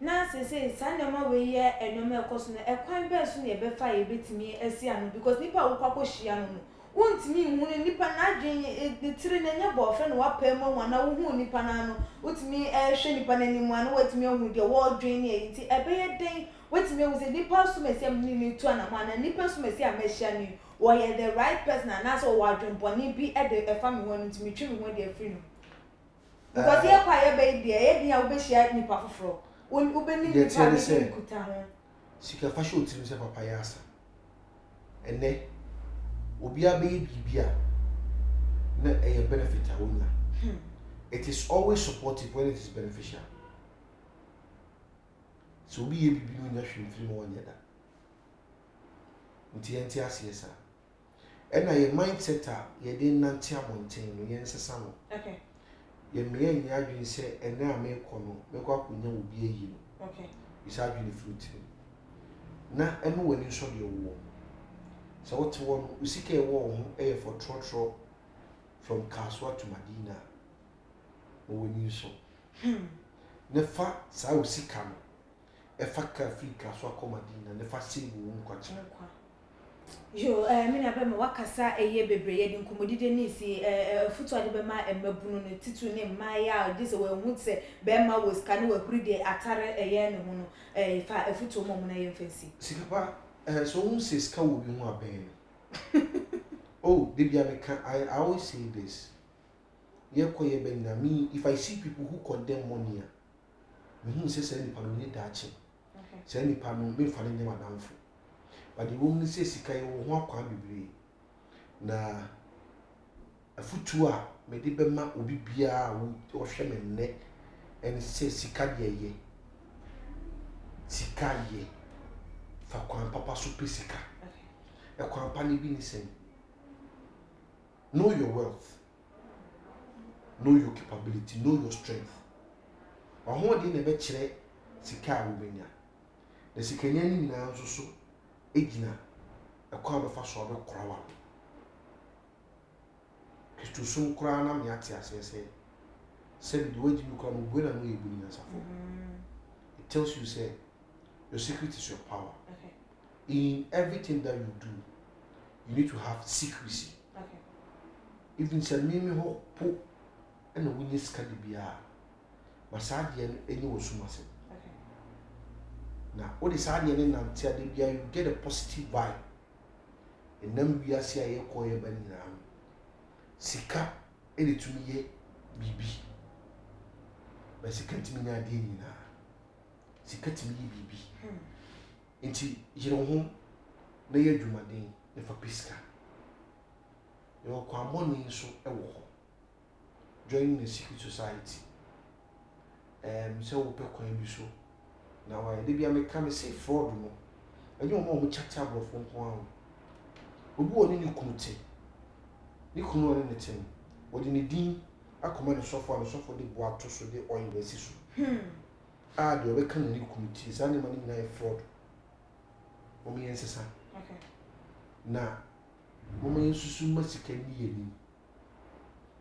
Na say sandema we ye enome ekoso no ekwan be so na ebefa ye betimi asi anu because nipa wo kwakọ hia no wontimi hu ne nipa na adwen de tire na nya bo fe no wapɛ ma ho na wo hu nipa na no wotimi hwe nipa na nimu anu wotimi hu de wo dwen ne yi ti ebeye den wotimi hu se nipa so mesi am ni tu ana ma na nipa so mesi am hia ni wo ye the right person na so wo adwen boni bi e de efa me ho no ntimi twi me ho de afri no because ye kwa ye be de ye dia wo be hia nipa foforo when ubeni ni pa ni kuta ho sika fa show tiri se papa ya asa ene obi abe bibia na a benefit awunya it is always supportive when it is beneficial so obi ye bibi no nya hwem firi no wonya da nti asiesa ena ye mindset a ye de nante abonten no ye nsesa no okay ye me nya adwin se ene a me kọ no me kwa konya obi eyi no okay isa adwin fruit na eno wani nso de wo so what one usike e wo ho e for trotro from Kasoa to Madina o wani nso ne fa sa usika no e fa ka free Kasoa ko Madina ne fa save wo nkwachi yo me na be me wakasa eye bebre ye din komodide ni si futu ade be ma emabunu no titu ne maya de se we hu se be ma wo ska ne we huri de atare eye ne hu no fa futu mo na ye mfansi sikapa so hu se ska wo bi hu aben oh they be I always say this ye koye be na me if I see people who condemn money me hu se ni pa no ni dachi okay se ni pa no me fa ne ma danfo but the woman says sika ye wo ho akwa bebre na afutu a me de be ma obi bia wo hwe me nne en se sika de ye sika ye fa kwan papa so pe sika e kwan pa ne bi ni sen know your wealth, know your capability, know your strength. Oho de ne be kire sika wo benya the sikanya ni na nso so egina akwa be fa so be korawa kitu sum kora na me ate asese se bi we jibu kora mo gwena no ebu ni asafo it tells you say your secret is your power. Okay. In everything that you do you need to have secrecy. Okay. Even say me ho po ena wunye ska de bia masade en enye wosumase. Okay. Now, what is hard in Nantia, you get a positive vibe. And then we are seeing a coy banana. Sika, any to me, BB. But Sika to me, I didn't. Sika to me, BB. Into your home, lay a Jumadin, if a pisca. yɛwɔ kwambɔne nso ɛwɔ hɔ joining the secret society sɛ wopɛ kwan bi so na wayɛ de bia meka me say fraud no ɛnyɛ ɔma ɔmo kyakya aborɔfo nko a obi wɔ ne kunu te ne kunu wɔ ne te no wɔde ne din akɔma ne sɔfo a ne sɔfo de boa to so de oil bɛsi so a deɛ ɔbɛka ne kunu te saa nneɛma no nyinaa yɛ fraud ɔmo yɛ nsesa na ɔmo yɛ nsusu ma sika ni yɛ ni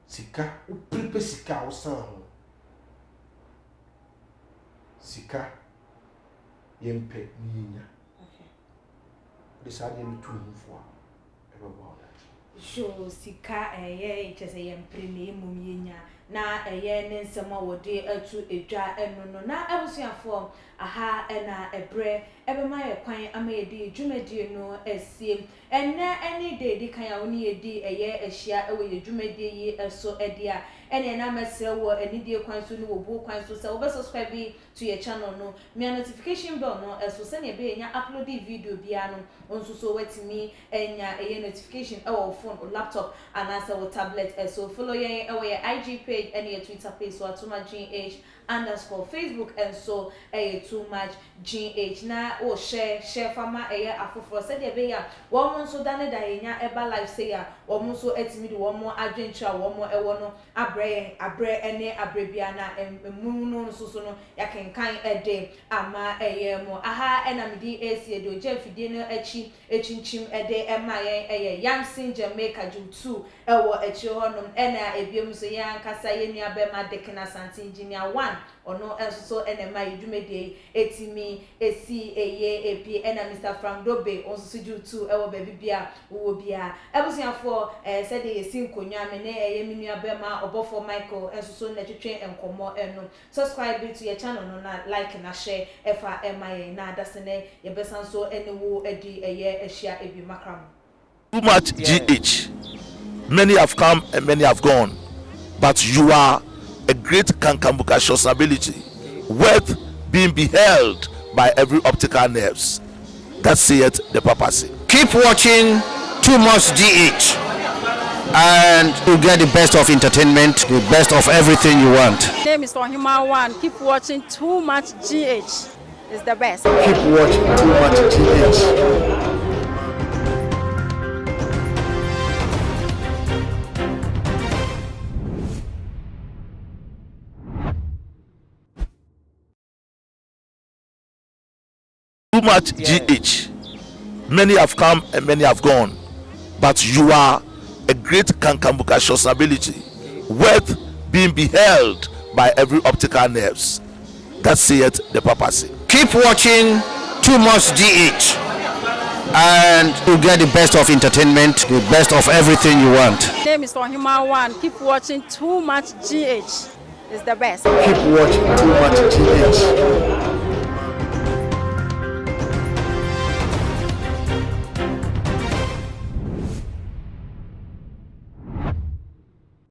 sika woprepe sika a wosan ho sika yɛmpɛ ni yɛnya de saa deɛ no tu ho foa ɛbɛboa wo show sika kyɛ sɛ yɛmpere na mmom yɛnya na ne nsɛm a wɔde atu edwa ɛno no na abusuafoɔ aha na ɛbrɛ ɛbɛma yɛ kwan ama yɛde dwumadie no asie ɛnɛ ɛne de di kan a wɔne yɛdi ahyia ɛwɔ yɛ dwumadie yi ɛso ɛde a ɛne na mɛsrɛ wɔ anidie kwan so ne wɔ buo kwan so sɛ wobɛsubscribe to your channel no mea notification bell no ɛso sɛnea ɛbɛyɛ upload video bia no nso so watimi enya notification ɛwɔ phone or laptop anaasɛ wɔ tablet ɛso follow yɛn ɛwɔ yɛ IG page ɛne yɛ Twitter page so atoma GH _ Facebook and so too much GH na o share fama afoforo said de be ya wo mo nso dane da yenya eba live say ya wo mo nso etimi de wo mo adwentra wo mo ewo no abre ene abrebia na emu no so no yakenkan ede ama mo aha ena medi esi de oje fidie no echinchim ede ema yen Yamsin Jamaica Ju 2 ewo echi honom ena ebiem so yan kasa yenua be ma dekena Santi Engineer 1 ono enso enema yedwumedie etimi esi epi ena Mr. Frank Dobe onso suju 2 ewo baby bia wo bia ebusuafo said dey esi nkonwa me ne menua be ma obofo Michael enso na twetwe enkomo eno subscribe to your channel no na like na share efa emaye na adasene ye besan so ene wo edi ehia ebi makram too much GH. Many have come and many have gone, but you are a great Kankambukashos ability, worth being beheld by every optical nerves. That saith the papacy. Keep watching Too Much GH, and you get the best of entertainment, the best of everything you want. My name is Ohima One. Keep watching Too Much GH. It's the best. Keep watching Too Much GH. Too much GH. Many have come and many have gone, but you are a great Kankambukashos ability, worth being beheld by every optical nerves. That saith the papacy. Keep watching Too Much GH, and you get the best of entertainment, the best of everything you want. My name is Ohima One. Keep watching Too Much GH. It's the best. Keep watching Too Much GH.